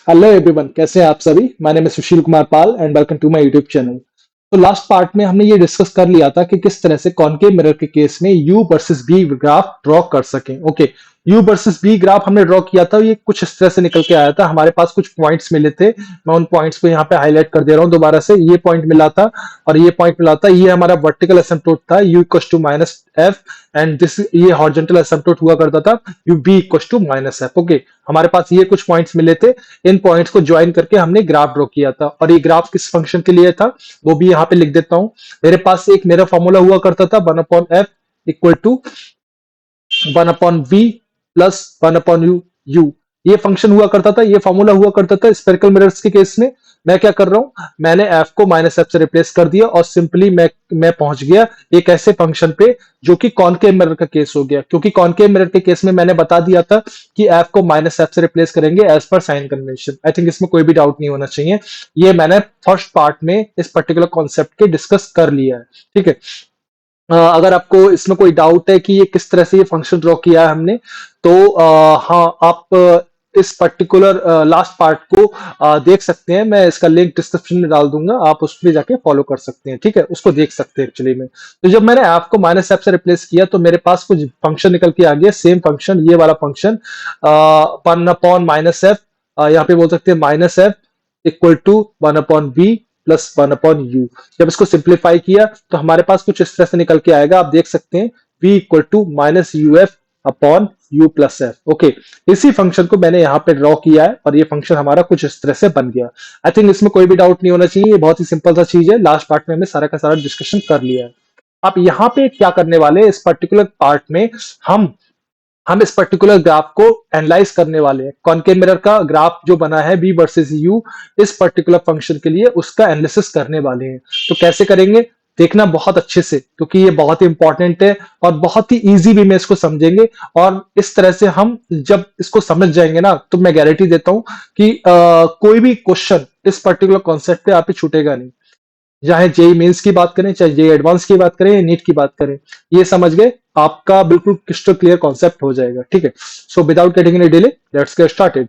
Hello everyone, कैसे हैं आप सभी। My name is Sushil Kumar Pal and welcome to my YouTube channel. तो लास्ट पार्ट में हमने ये डिस्कस कर लिया था कि किस तरह से कॉनकेव मिरर के केस में u versus b graph draw कर सकें। Okay, u versus b graph हमने ड्रॉ किया था, ये कुछ इस तरह से निकल के आया था। हमारे पास कुछ पॉइंट्स मिले थे, मैं उन पॉइंट्स को यहाँ पे हाईलाइट कर दे रहा हूँ दोबारा से। ये पॉइंट मिला था और ये पॉइंट मिला था। ये हमारा वर्टिकल एसिम्पटोट था u equals to minus f, and this ये हॉरिजॉन्टल एसिम्पटोट हुआ करता था u b equals to minus f. Okay, हमारे पास ये कुछ पॉइंट्स मिले थे, इन पॉइंट्स को ज्वाइन करके हमने ग्राफ ड्रॉ किया था। और ये ग्राफ किस फंक्शन के लिए था वो भी यहाँ पे लिख देता हूं। मेरे पास एक मेरा फॉर्मूला हुआ करता था 1/f equal to 1/v plus 1/u। ये फंक्शन हुआ करता था, ये फॉर्मूला हुआ करता था स्फेरिकल मिरर्स के केस में। मैं क्या कर रहा हूं, मैंने f को माइनस एफ से रिप्लेस कर दिया और सिंपली मैं पहुंच गया एक ऐसे फंक्शन पे जो कि कॉनकेव मिरर का केस हो गया। क्योंकि कॉनकेव मिरर के केस में मैंने बता दिया था कि f को माइनस एफ से रिप्लेस करेंगे एज पर साइन कन्वेंशन। आई थिंक इसमें कोई भी डाउट नहीं होना चाहिए। ये मैंने फर्स्ट पार्ट में इस पर्टिकुलर कॉन्सेप्ट के डिस्कस कर लिया है। ठीक है, अगर आपको इसमें कोई डाउट है कि ये किस तरह से ये फंक्शन ड्रॉ किया है हमने, तो हाँ, आप इस पर्टिकुलर लास्ट पार्ट को देख सकते हैं। मैं इसका लिंक डिस्क्रिप्शन में डाल दूंगा, आप उस पर जाके फॉलो कर सकते हैं। ठीक है, उसको देख सकते हैं एक्चुअली में। तो जब मैंने ऐप को माइनस ऐप से रिप्लेस किया तो मेरे पास कुछ फंक्शन निकल के आ गया, सेम फंक्शन, ये वाला फंक्शन 1/-, यहाँ पे बोल सकते हैं minus f equal to 1/v plus 1/u। जब इसको सिंप्लीफाई किया तो हमारे पास कुछ इस तरह से निकल के आएगा, आप देख सकते हैं v equal to minus u f upon u plus f. Okay, इसी फंक्शन को मैंने यहाँ पे ड्रॉ किया है और ये फंक्शन हमारा कुछ इस तरह से बन गया। आई थिंक इसमें कोई भी डाउट नहीं होना चाहिए, ये बहुत ही सिंपल सा चीज है। लास्ट पार्ट में हमने सारा का सारा डिस्कशन कर लिया है। आप यहाँ पे क्या करने वाले हैं, इस पर्टिकुलर पार्ट में हम हम इस पर्टिकुलर ग्राफ को एनालाइज करने वाले हैं। कॉनकेव मिरर का ग्राफ जो बना है बी वर्सेस यू, इस पर्टिकुलर फंक्शन के लिए उसका एनालिसिस करने वाले हैं। तो कैसे करेंगे, देखना बहुत अच्छे से, क्योंकि ये बहुत ही इंपॉर्टेंट है और बहुत ही इजी वे में इसको समझेंगे। और इस तरह से हम जब इसको समझ जाएंगे ना, तो मैं गारंटी देता हूं कि कोई भी क्वेश्चन इस पर्टिकुलर कॉन्सेप्ट पे आप पे छूटेगा नहीं। चाहे जेई मेंस की बात करें, चाहे जेई एडवांस की बात करें, या नीट की बात करें, ये समझ गए, आपका बिल्कुल क्रिस्टल क्लियर कॉन्सेप्ट हो जाएगा। ठीक है, so without getting any delay let's get started.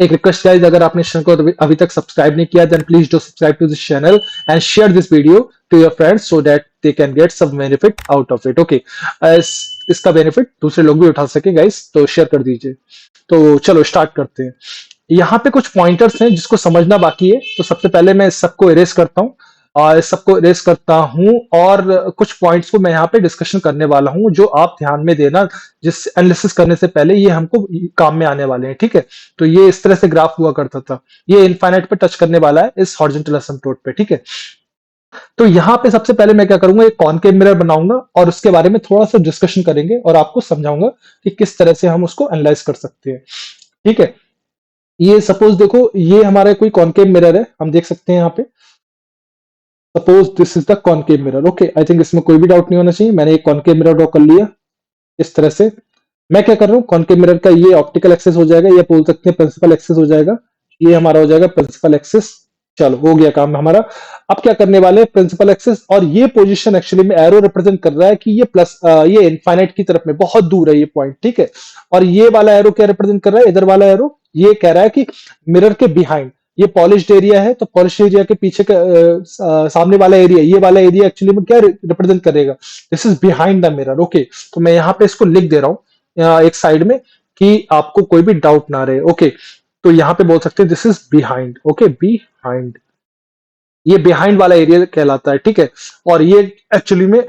एक रिक्वेस्ट गाइस, अगर आपने चैनल को अभी तक सब्सक्राइब नहीं किया, then please do subscribe to this channel and share this video to your friends so that they can get some benefit out of it. Okay, इसका benefit दूसरे लोग भी उठा सके गाइस, तो शेयर कर दीजिए। तो चलो स्टार्ट करते हैं। यहाँ पे कुछ पॉइंटर्स हैं जिसको समझना बाकी है, तो सबसे पहले मैं इस सबको इरेज करता हूँ और इस सबको इरेज करता हूँ और कुछ पॉइंट्स को मैं यहाँ पे डिस्कशन करने वाला हूँ, जो आप ध्यान में देना, जिस एनालिसिस करने से पहले ये हमको काम में आने वाले हैं। ठीक है, तो ये इस तरह से ग्राफ हुआ करता था, ये इनफाइनाइट पे टच करने वाला है इस हॉरिजॉन्टल एसिम्पटोट पे। ठीक है, तो यहाँ पे सबसे पहले मैं क्या करूंगा, एक कॉनकेव मिरर बनाऊंगा और उसके बारे में थोड़ा सा डिस्कशन करेंगे और आपको समझाऊंगा कि किस तरह से हम उसको एनालाइज कर सकते हैं। ठीक है, ये सपोज देखो, ये हमारा कोई कॉनकेव मिरर है, हम देख सकते हैं यहाँ पे। Suppose this is the concave mirror. Okay, I think इसमें कोई भी डाउट नहीं होना चाहिए। मैंने एक कॉनकेव मिरर ड्रॉ कर लिया इस तरह से। मैं क्या कर रहा हूँ, कॉनकेव मिरर का ये ऑप्टिकल एक्सेस हो जाएगा, ये बोल सकते हैं प्रिंसिपल एक्सेस हो जाएगा, ये हमारा हो जाएगा प्रिंसिपल एक्सेस। चलो, हो गया काम हमारा। अब क्या करने वाले हैं, प्रिंसिपल एक्सेस, और ये पोजीशन एक्चुअली में एरो रिप्रेजेंट कर रहा है कि ये प्लस ये इनफाइनाइट की तरफ में बहुत दूर है ये पॉइंट। ठीक है, और ये वाला एरो क्या रिप्रेजेंट कर रहा है, इधर वाला एरो ये कह रहा है कि मिरर के बिहाइंड ये पॉलिश्ड एरिया है, तो पॉलिश्ड एरिया के पीछे का सामने वाला एरिया, ये वाला एरिया एक्चुअली में क्या रिप्रेजेंट करेगा, this is behind the mirror. Okay, तो मैं यहाँ पे इसको लिख दे रहा हूँ एक साइड में कि आपको कोई भी डाउट ना रहे। ओके, तो यहाँ पे बोल सकते हैं this is behind. Okay, behind, ये बिहाइंड वाला एरिया कहलाता है। ठीक है, और ये एक्चुअली में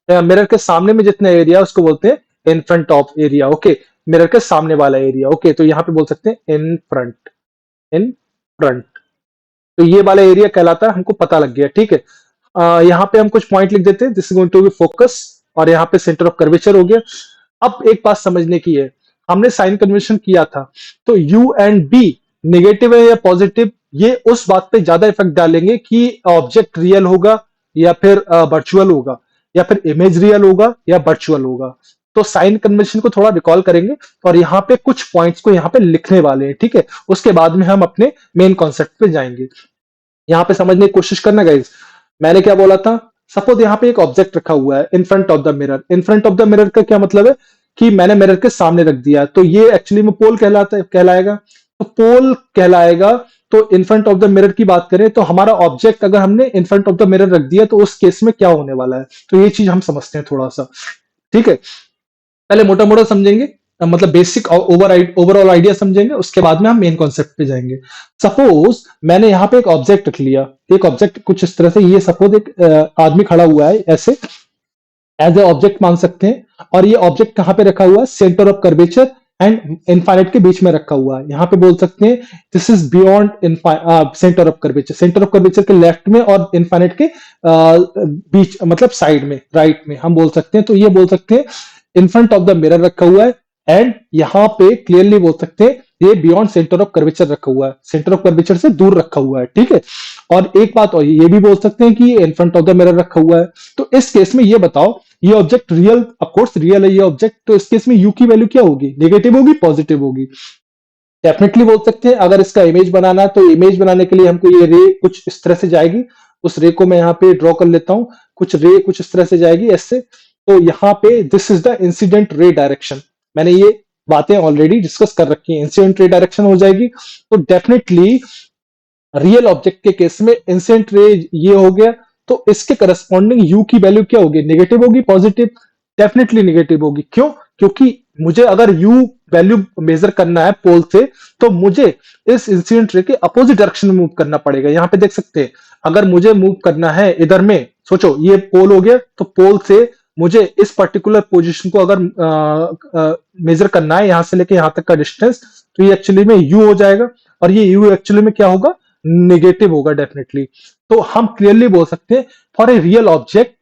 मिरर के सामने में जितना एरिया उसको बोलते हैं इन front of area. Okay, mirror के सामने वाला एरिया। ओके, तो यहाँ पे बोल सकते हैं इन फ्रंट, इन फ्रंट, तो ये वाला एरिया कहलाता है, हमको पता लग गया। ठीक है, यहाँ पे हम कुछ पॉइंट लिख देते हैं, this is going to be focus, और यहाँ पे सेंटर ऑफ कर्वेचर हो गया। अब एक बात समझने की है, हमने साइन कन्वेंशन किया था, तो u एंड b नेगेटिव है या पॉजिटिव, ये उस बात पे ज्यादा इफेक्ट डालेंगे कि ऑब्जेक्ट रियल होगा या फिर वर्चुअल होगा, या फिर इमेज रियल होगा या वर्चुअल होगा। तो साइन कन्वेंशन को थोड़ा रिकॉल करेंगे और यहाँ पे कुछ पॉइंट्स को यहाँ पे लिखने वाले हैं। ठीक है, उसके बाद में हम अपने मेन कॉन्सेप्ट पे जाएंगे। यहाँ पे समझने की कोशिश करना गाइज, मैंने क्या बोला था, सपोज यहाँ पे एक ऑब्जेक्ट रखा हुआ है इन front of the mirror. In front of the mirror का क्या मतलब है कि मैंने मिरर के सामने रख दिया, तो ये एक्चुअली में पोल कहलाएगा। तो पोल कहलाएगा। तो इन फ्रंट ऑफ द मिरर की बात करें तो हमारा ऑब्जेक्ट अगर हमने इन फ्रंट ऑफ द मिरर रख दिया तो उस केस में क्या होने वाला है, तो ये चीज हम समझते हैं थोड़ा सा। ठीक है, पहले मोटा मोटा समझेंगे, मतलब बेसिक ओवरऑल आइडिया समझेंगे, उसके बाद में हम मेन कॉन्सेप्ट पे जाएंगे। सपोज मैंने यहाँ पे एक ऑब्जेक्ट रख लिया, एक ऑब्जेक्ट कुछ इस तरह से, ये सपोज एक आदमी खड़ा हुआ है ऐसे, एज ए ऑब्जेक्ट मान सकते हैं। और ये ऑब्जेक्ट कहाँ पे रखा हुआ है, centre of curvature and infinite के बीच में रखा हुआ है। यहाँ पे बोल सकते हैं this is beyond centre of curvature, centre of curvature के लेफ्ट में और इनफाइनाइट के बीच, मतलब साइड में, राइट में हम बोल सकते हैं। तो ये बोल सकते हैं इन फ्रंट ऑफ द मिरर रखा हुआ है, एंड यहाँ पे क्लियरली बोल सकते हैं ये बियॉन्ड सेंटर ऑफ कर्वेचर रखा हुआ है, सेंटर ऑफ कर्वेचर से दूर रखा हुआ है। ठीक है, और एक बात और ये भी बोल सकते हैं कि ये इन फ्रंट ऑफ द मिरर रखा हुआ है। तो इस केस में ये बताओ, ये object real, of course real है ये ऑब्जेक्ट, तो इस केस में यू की वैल्यू क्या होगी, नेगेटिव होगी पॉजिटिव होगी? डेफिनेटली बोल सकते हैं। अगर इसका इमेज बनाना है तो इमेज बनाने के लिए हमको ये रे कुछ इस तरह से जाएगी, उस रे को मैं यहाँ पे ड्रॉ कर लेता हूं, कुछ रे कुछ इस तरह से जाएगी ऐसे। तो यहाँ पे this is the incident ray direction, मैंने ये बातें ऑलरेडी डिस्कस कर रखी है, इंसिडेंट रे डायरेक्शन हो जाएगी। तो डेफिनेटली रियल ऑब्जेक्ट के केस में इंसिडेंट रे ये हो गया, तो इसके करस्पॉन्डिंग यू की वैल्यू क्या होगी, नेगेटिव होगी पॉजिटिव? डेफिनेटली नेगेटिव होगी। क्यों? क्योंकि मुझे अगर यू वैल्यू मेजर करना है पोल से, तो मुझे इस इंसिडेंट रे के अपोजिट डायरेक्शन में मूव करना पड़ेगा। यहां पे देख सकते हैं, अगर मुझे मूव करना है इधर में, सोचो ये पोल हो गया, तो पोल से मुझे इस पर्टिकुलर पोजीशन को अगर मेजर करना है, यहां से लेके यहां तक का डिस्टेंस, तो ये एक्चुअली में यू हो जाएगा, और ये यू एक्चुअली में क्या होगा, नेगेटिव होगा डेफिनेटली। तो हम क्लियरली बोल सकते हैं for a real object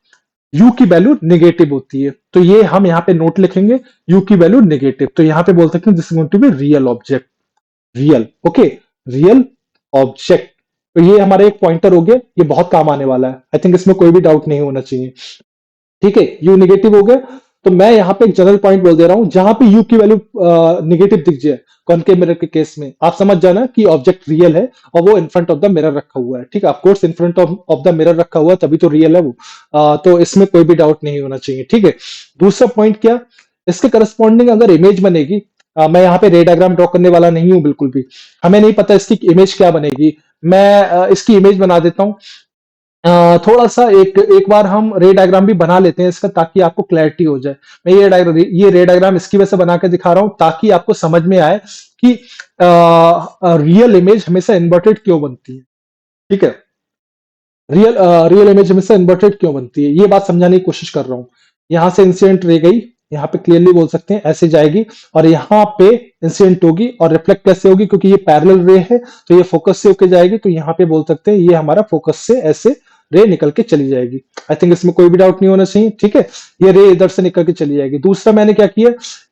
you की वैल्यू नेगेटिव होती है। तो ये हम यहाँ पे नोट लिखेंगे, यू की वैल्यू नेगेटिव। तो यहाँ पे बोल सकते हैं this is going to be real object, real, okay, real object. तो ये हमारा एक पॉइंटर हो गया, ये बहुत काम आने वाला है, आई थिंक इसमें कोई भी डाउट नहीं होना चाहिए। ठीक है, यू नेगेटिव हो गया। तो मैं यहाँ पे एक जनरल पॉइंट बोल दे रहा हूं, जहां पे यू की वैल्यू नेगेटिव दिख जाए कॉनकेव मिरर के केस में, आप समझ जाना कि ऑब्जेक्ट रियल है और वो इन फ्रंट ऑफ द मिरर रखा हुआ है। ठीक है, of course in front of the mirror रखा हुआ है तभी तो रियल है वो। तो इसमें कोई भी डाउट नहीं होना चाहिए। ठीक है, दूसरा पॉइंट क्या, इसके करस्पॉन्डिंग अगर इमेज बनेगी, मैं यहाँ पे रे डायग्राम ड्रॉ करने वाला नहीं हूं बिल्कुल भी, हमें नहीं पता इसकी इमेज क्या बनेगी। मैं इसकी इमेज बना देता हूं। थोड़ा सा एक बार हम रे डायग्राम भी बना लेते हैं इसका, ताकि आपको क्लैरिटी हो जाए। मैं ये रे डायग्राम इसकी वजह से बना के दिखा रहा हूं ताकि आपको समझ में आए कि रियल इमेज हमेशा इन्वर्टेड क्यों बनती है। ठीक है, रियल इमेज हमेशा इन्वर्टेड क्यों बनती है, ये बात समझाने की कोशिश कर रहा हूं। यहां से इंसिडेंट रे गई, यहाँ पे क्लियरली बोल सकते हैं ऐसे जाएगी, और यहाँ पे इंसिडेंट होगी, और रिफ्लेक्ट कैसे होगी, क्योंकि ये पैरेलल रे है तो ये फोकस से होके जाएगी। तो यहाँ पे बोल सकते हैं ये हमारा फोकस से ऐसे रे निकल के चली जाएगी। आई थिंक इसमें कोई भी डाउट नहीं होना चाहिए। ठीक है, ये रे इधर से निकल के चली जाएगी। दूसरा मैंने क्या किया,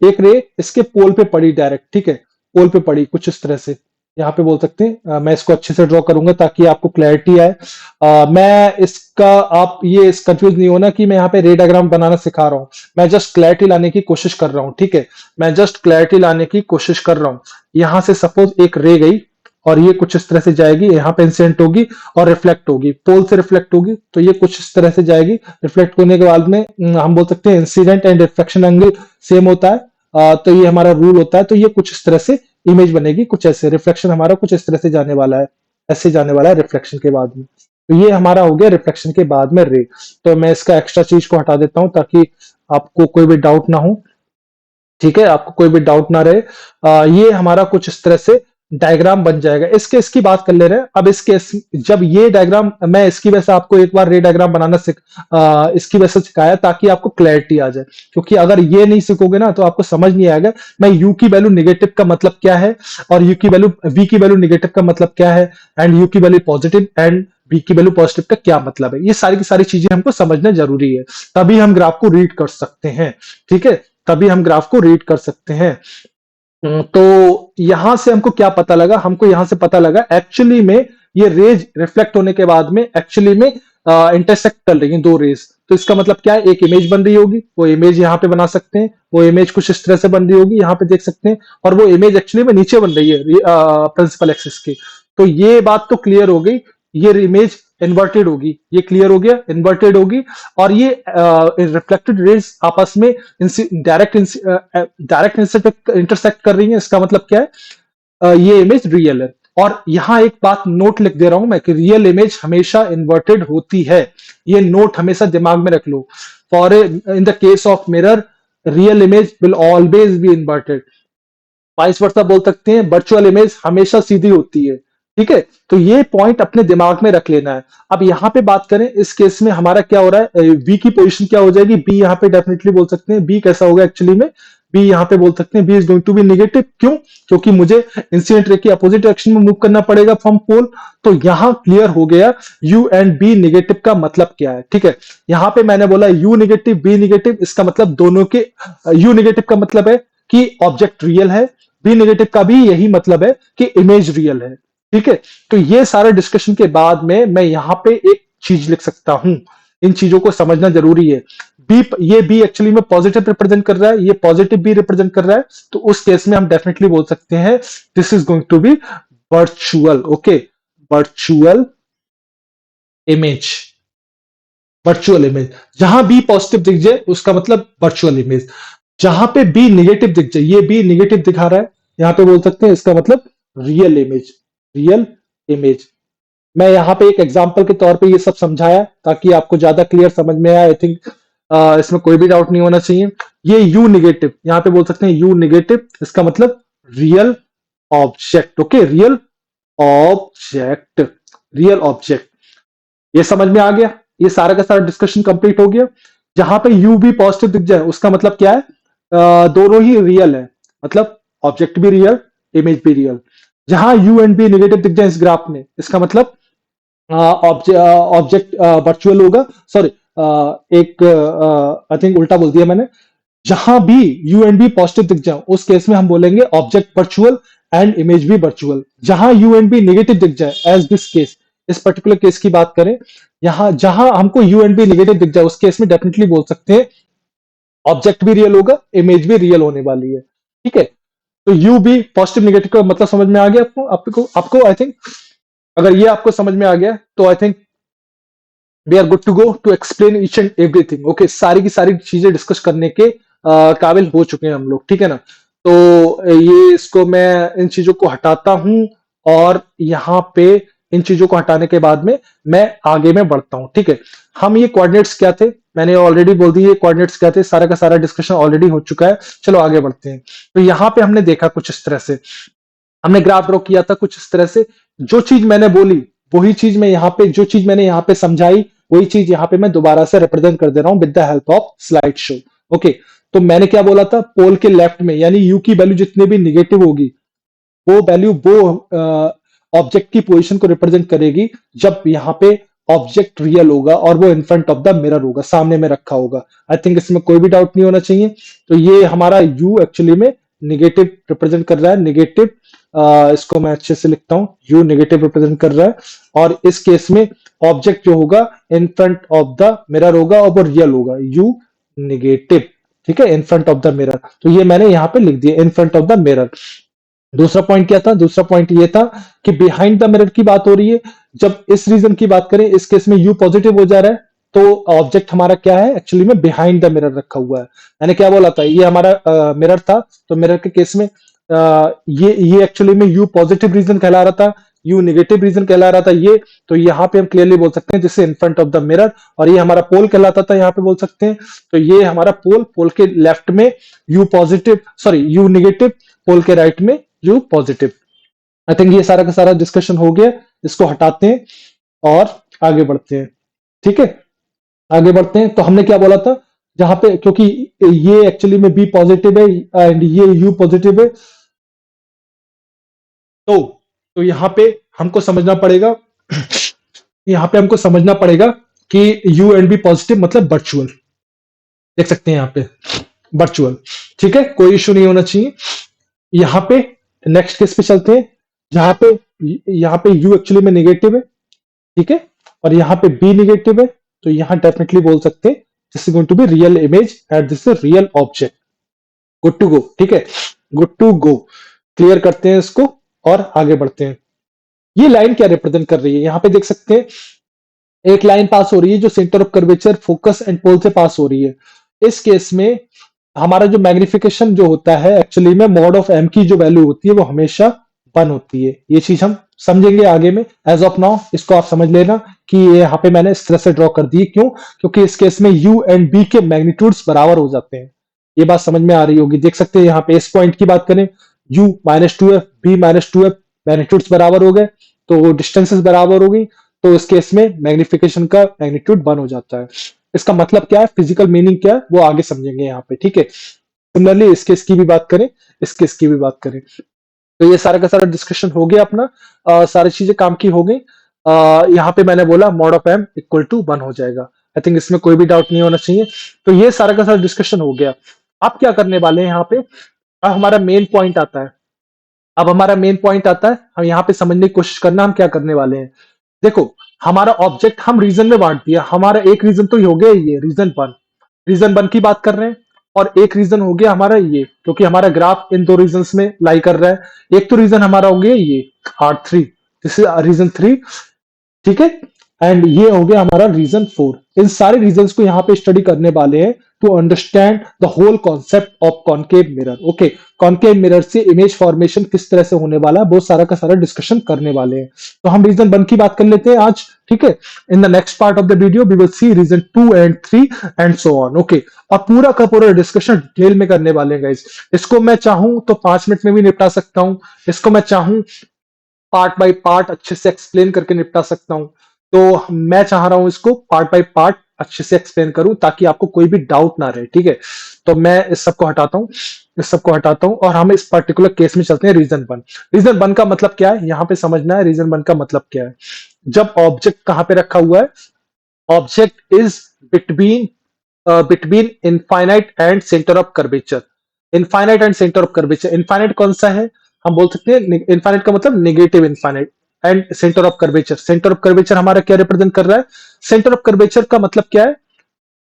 एक रे इसके पोल पे पड़ी डायरेक्ट, ठीक है, पोल पे पड़ी कुछ इस तरह से, यहाँ पे बोल सकते हैं। मैं इसको अच्छे से ड्रॉ करूंगा ताकि आपको क्लैरिटी आए। मैं इसका, आप ये कंफ्यूज नहीं होना कि मैं यहाँ पे रे डायग्राम बनाना सिखा रहा हूँ, मैं जस्ट क्लैरिटी लाने की कोशिश कर रहा हूँ। ठीक है, मैं जस्ट क्लैरिटी लाने की कोशिश कर रहा हूँ। यहाँ से सपोज एक रे गई, और ये कुछ इस तरह से जाएगी, यहाँ पे इंसिडेंट होगी और रिफ्लेक्ट होगी, पोल से रिफ्लेक्ट होगी, तो ये कुछ इस तरह से जाएगी। रिफ्लेक्ट होने के बाद में हम बोल सकते हैं incident and reflection angle same होता है। तो ये हमारा रूल होता है। तो ये कुछ इस तरह से इमेज बनेगी, कुछ ऐसे। रिफ्लेक्शन हमारा कुछ इस तरह से जाने वाला है, ऐसे जाने वाला है रिफ्लेक्शन के बाद में। तो ये हमारा हो गया रिफ्लेक्शन के बाद में रे। तो मैं इसका एक्स्ट्रा चीज को हटा देता हूं ताकि आपको कोई भी डाउट ना हो। ठीक है, आपको कोई भी डाउट ना रहे। ये हमारा कुछ इस तरह से डायग्राम बन जाएगा। इसके इसकी बात कर ले रहे हैं अब। इसके जब ये डायग्राम, मैं इसकी वजह से आपको एक बार रे डायग्राम बनाना इसकी वजह से सिखाया ताकि आपको क्लैरिटी आ जाए। क्योंकि अगर ये नहीं सीखोगे ना तो आपको समझ नहीं आएगा मैं यू की वैल्यू निगेटिव का मतलब क्या है, और यू की वैल्यू वी की वैल्यू निगेटिव का मतलब क्या है, एंड यू की वैल्यू पॉजिटिव एंड बी की वैल्यू पॉजिटिव का क्या मतलब है। ये सारी की सारी चीजें हमको समझना जरूरी है, तभी हम ग्राफ को रीड कर सकते हैं। ठीक है, तभी हम ग्राफ को रीड कर सकते हैं। तो यहां से हमको क्या पता लगा, हमको यहां से पता लगा एक्चुअली में ये रेज रिफ्लेक्ट होने के बाद में एक्चुअली में इंटरसेक्ट कर रही हैं दो रेज। तो इसका मतलब क्या है, एक इमेज बन रही होगी, वो इमेज यहाँ पे बना सकते हैं, वो इमेज कुछ इस तरह से बन रही होगी, यहाँ पे देख सकते हैं, और वो इमेज एक्चुअली में नीचे बन रही है प्रिंसिपल एक्सिस की। तो ये बात तो क्लियर हो गई, ये इमेज इन्वर्टेड होगी, ये क्लियर हो गया, इन्वर्टेड होगी। और ये रिफ्लेक्टेड रेज आपस में डायरेक्ट इंटरसेक्ट कर रही है। इसका मतलब क्या है, ये इमेज रियल है। और यहां एक बात नोट लिख दे रहा हूं मैं कि रियल इमेज हमेशा इन्वर्टेड होती है। ये नोट हमेशा दिमाग में रख लो। For in the case of mirror, real image will always be inverted. Vice versa बोल सकते हैं, वर्चुअल इमेज हमेशा सीधी होती है। ठीक है, तो ये पॉइंट अपने दिमाग में रख लेना है। अब यहाँ पे बात करें, इस केस में हमारा क्या हो रहा है, बी की पोजीशन क्या हो जाएगी, बी यहाँ पे डेफिनेटली बोल सकते हैं। बी कैसा होगा एक्चुअली में, बी यहाँ पे बोल सकते हैं b is going to be negative. क्यों? क्योंकि मुझे इंसिडेंट रे की अपोजिट डायरेक्शन में मूव करना पड़ेगा फ्रॉम पोल। तो यहाँ क्लियर हो गया यू एंड बी निगेटिव का मतलब क्या है। ठीक है, यहाँ पे मैंने बोला यू निगेटिव बी निगेटिव, इसका मतलब दोनों के, यू निगेटिव का मतलब है कि ऑब्जेक्ट रियल है, बी नेगेटिव का भी यही मतलब है कि इमेज रियल है। ठीक है, तो ये सारे डिस्कशन के बाद में मैं यहां पे एक चीज लिख सकता हूं। इन चीजों को समझना जरूरी है। बी, ये बी एक्चुअली में पॉजिटिव रिप्रेजेंट कर रहा है, ये पॉजिटिव बी रिप्रेजेंट कर रहा है। तो उस केस में हम डेफिनेटली बोल सकते हैं this is going to be virtual. Okay, virtual image, virtual image. जहां बी पॉजिटिव दिख जाए उसका मतलब वर्चुअल इमेज, जहां पे बी निगेटिव दिख जाए, ये बी निगेटिव दिखा रहा है, यहां पे बोल सकते हैं इसका मतलब रियल इमेज, रियल इमेज। मैं यहाँ पे एक एग्जांपल के तौर पे ये सब समझाया ताकि आपको ज्यादा क्लियर समझ में आए। आई थिंक इसमें कोई भी डाउट नहीं होना चाहिए। ये यू निगेटिव, यहाँ पे बोल सकते हैं यू निगेटिव, इसका मतलब real object. Okay, real object, real object. ये समझ में आ गया, ये सारा का सारा डिस्कशन कंप्लीट हो गया। जहां पे यू भी पॉजिटिव दिख जाए उसका मतलब क्या है, दोनों ही रियल है, मतलब ऑब्जेक्ट भी रियल, इमेज भी रियल। जहां यू एंड बी नेगेटिव दिख जाए इस ग्राफ में, इसका मतलब ऑब्जेक्ट वर्चुअल होगा। सॉरी, एक आई थिंक उल्टा बोल दिया मैंने। जहां भी यू एंड बी पॉजिटिव दिख जाए उस केस में हम बोलेंगे ऑब्जेक्ट वर्चुअल एंड इमेज भी वर्चुअल। जहां यू एंड बी नेगेटिव दिख जाए, एज दिस केस, इस पर्टिकुलर केस की बात करें, यहां जहां हमको यू एंड बी नेगेटिव दिख जाए उस केस में डेफिनेटली बोल सकते हैं ऑब्जेक्ट भी रियल होगा, इमेज भी रियल होने वाली है। ठीक है, तो यू भी पॉजिटिव नेगेटिव का मतलब समझ में आ गया आपको, आपको आई थिंक अगर ये आपको समझ में आ गया तो I think we are good to go to explain each and everything. Okay, सारी की सारी चीजें डिस्कस करने के काबिल हो चुके हैं हम लोग। ठीक है ना, तो ये इसको मैं इन चीजों को हटाता हूं और यहाँ पे इन चीजों को हटाने के बाद में मैं आगे में बढ़ता हूं। ठीक है, हम ये कोऑर्डिनेट्स क्या थे मैंने ऑलरेडी बोल दी, ये कोऑर्डिनेट्स क्या थे, सारा का सारा डिस्कशन ऑलरेडी हो चुका है। चलो आगे बढ़ते हैं। तो यहाँ पे हमने देखा कुछ इस तरह से, हमने ग्राफ ड्रॉ किया था कुछ इस तरह से। जो चीज मैंने बोली वही चीज मैं यहाँ पे, जो चीज मैंने यहाँ पे समझाई वही चीज यहाँ पे मैं दोबारा से रिप्रेजेंट कर दे रहा हूँ with the help of slide show. Okay, तो मैंने क्या बोला था, पोल के लेफ्ट में यानी यू की वैल्यू जितनी भी निगेटिव होगी वो वैल्यू वो ऑब्जेक्ट की पोजीशन को रिप्रेजेंट करेगी जब यहाँ पे ऑब्जेक्ट रियल होगा और वो इन फ्रंट ऑफ द मिरर होगा, सामने में रखा होगा। आई थिंक इसमें कोई भी डाउट नहीं होना चाहिए। तो ये हमारा यू एक्चुअली में निगेटिव रिप्रेजेंट कर रहा है, निगेटिव, इसको मैं अच्छे से लिखता हूं, यू निगेटिव रिप्रेजेंट कर रहा है। और इस केस में ऑब्जेक्ट जो होगा इन फ्रंट ऑफ द मिरर होगा और वो रियल होगा, यू निगेटिव। ठीक है, इन फ्रंट ऑफ द मिरर, तो ये मैंने यहाँ पे लिख दिया इन फ्रंट ऑफ द मिरर। दूसरा पॉइंट क्या था, दूसरा पॉइंट ये था कि बिहाइंड द मिरर की बात हो रही है। जब इस रीजन की बात करें, इस केस में यू पॉजिटिव हो जा रहा है तो ऑब्जेक्ट हमारा क्या है एक्चुअली में बिहाइंड द मिरर रखा हुआ है। मैंने क्या बोला था, ये हमारा मिरर था, तो मिरर के केस में ये एक्चुअली में यू पॉजिटिव रीजन कहला रहा था, यू निगेटिव रीजन कहला रहा था ये। तो यहाँ पे हम क्लियरली बोल सकते हैं जिससे इन फ्रंट ऑफ द मिरर, और ये हमारा पोल कहलाता था, यहाँ पे बोल सकते हैं। तो ये हमारा पोल, पोल के लेफ्ट में U positive, sorry U negative, pole के राइट में यू पॉजिटिव। आई थिंक ये सारा का सारा डिस्कशन हो गया, इसको हटाते हैं और आगे बढ़ते हैं। ठीक है, आगे बढ़ते हैं। तो हमने क्या बोला था, जहां पे क्योंकि ये एक्चुअली में बी पॉजिटिव है एंड ये यू पॉजिटिव है, तो यहां पे हमको समझना पड़ेगा यहां पे हमको समझना पड़ेगा कि यू एंड बी पॉजिटिव मतलब वर्चुअल, देख सकते हैं यहाँ पे वर्चुअल। ठीक है, कोई इश्यू नहीं होना चाहिए। यहाँ पे नेक्स्ट केस पे चलते हैं, जहां पे यहाँ पे यू एक्चुअली में निगेटिव है। ठीक है, और यहाँ पे बी निगेटिव है, तो यहाँ डेफिनेटली बोल सकते हैं this is going to be real image and this is real object. Good to go. ठीक है, गुड टू गो, क्लियर करते हैं इसको और आगे बढ़ते हैं। ये लाइन क्या रिप्रेजेंट कर रही है, यहाँ पे देख सकते हैं एक लाइन पास हो रही है जो centre of curvature, focus and pole से पास हो रही है। इस केस में हमारा जो मैग्निफिकेशन जो होता है एक्चुअली में मॉड ऑफ एम की जो वैल्यू होती है वो हमेशा वन होती है। ये चीज हम समझेंगे आगे में। एज ऑफ नाउ इसको आप समझ लेना कि ये यहाँ पे मैंने इस तरह से ड्रॉ कर दी। क्यों? क्योंकि इस केस में u एंड b के मैग्नीट्यूड्स बराबर हो जाते हैं। ये बात समझ में आ रही होगी। देख सकते हैं यहाँ पे इस पॉइंट की बात करें, u minus two f b minus two f magnitudes बराबर हो गए, तो डिस्टेंसेस बराबर हो गई, तो इस केस में मैग्निफिकेशन का मैग्नीट्यूड वन हो जाता है। इसका मतलब क्या है, फिजिकल मीनिंग क्या है, वो आगे समझेंगे यहाँ पे, ठीक है। सिमिलरली इस केस की भी बात करें, इस केस की भी बात करें, तो ये सारा का सारा डिस्कशन हो गया अपना। सारी चीजें काम की हो गई। यहाँ पे मैंने बोला mod of m equal to one हो जाएगा। आई थिंक इसमें कोई भी डाउट नहीं होना चाहिए। तो ये सारा का सारा डिस्कशन हो गया। आप क्या करने वाले हैं यहाँ पे, अब हमारा मेन पॉइंट आता है। अब हमारा मेन पॉइंट आता है, हम यहाँ पे समझने की कोशिश करना हम क्या करने वाले हैं। देखो, हमारा ऑब्जेक्ट हम रीजन में बांट दिया। हमारा एक रीजन तो ये हो गया, ये रीजन वन, रीजन वन की बात कर रहे हैं। और एक रीजन हो गया हमारा ये, क्योंकि हमारा ग्राफ इन दो रीजन में लाई कर रहा है। एक तो रीजन हमारा हो गया ये R3, दिस इज रीजन 3, ठीक है। एंड ये हो गया हमारा रीजन 4। इन सारे रीजंस को यहाँ पे स्टडी करने वाले हैं to understand the whole concept of concave mirror. Okay, concave mirror से इमेज फॉर्मेशन किस तरह से होने वाला है, वो सारा का सारा डिस्कशन करने वाले हैं। तो हम रीजन वन की बात कर लेते हैं आज, ठीक है। In the next part of the video we will see region 2 and 3 and so on. Okay, और पूरा का पूरा डिस्कशन डिटेल में करने वाले हैं गाइस। इसको मैं चाहूं तो 5 मिनट में भी निपटा सकता हूं, इसको मैं चाहूं पार्ट बाय पार्ट अच्छे से एक्सप्लेन करके निपटा सकता हूं। तो मैं चाह रहा हूं इसको पार्ट बाय पार्ट अच्छे से एक्सप्लेन करूं ताकि आपको कोई भी डाउट ना रहे, ठीक है। तो मैं इस सबको हटाता हूं, इस सबको हटाता हूं, और हम इस पर्टिकुलर केस में चलते हैं रीजन वन। रीजन वन का मतलब क्या है, यहां पे समझना है रीजन वन का मतलब क्या है। जब ऑब्जेक्ट कहां पे रखा हुआ है, object is between between infinite and centre of curvature. Infinite and centre of curvature, infinite कौन सा है, हम बोल सकते हैं इनफाइनाइट का मतलब negative infinite, and centre of curvature, centre of curvature हमारा क्या रिप्रेजेंट कर रहा है, सेंटर ऑफ कर्वेचर का मतलब क्या है,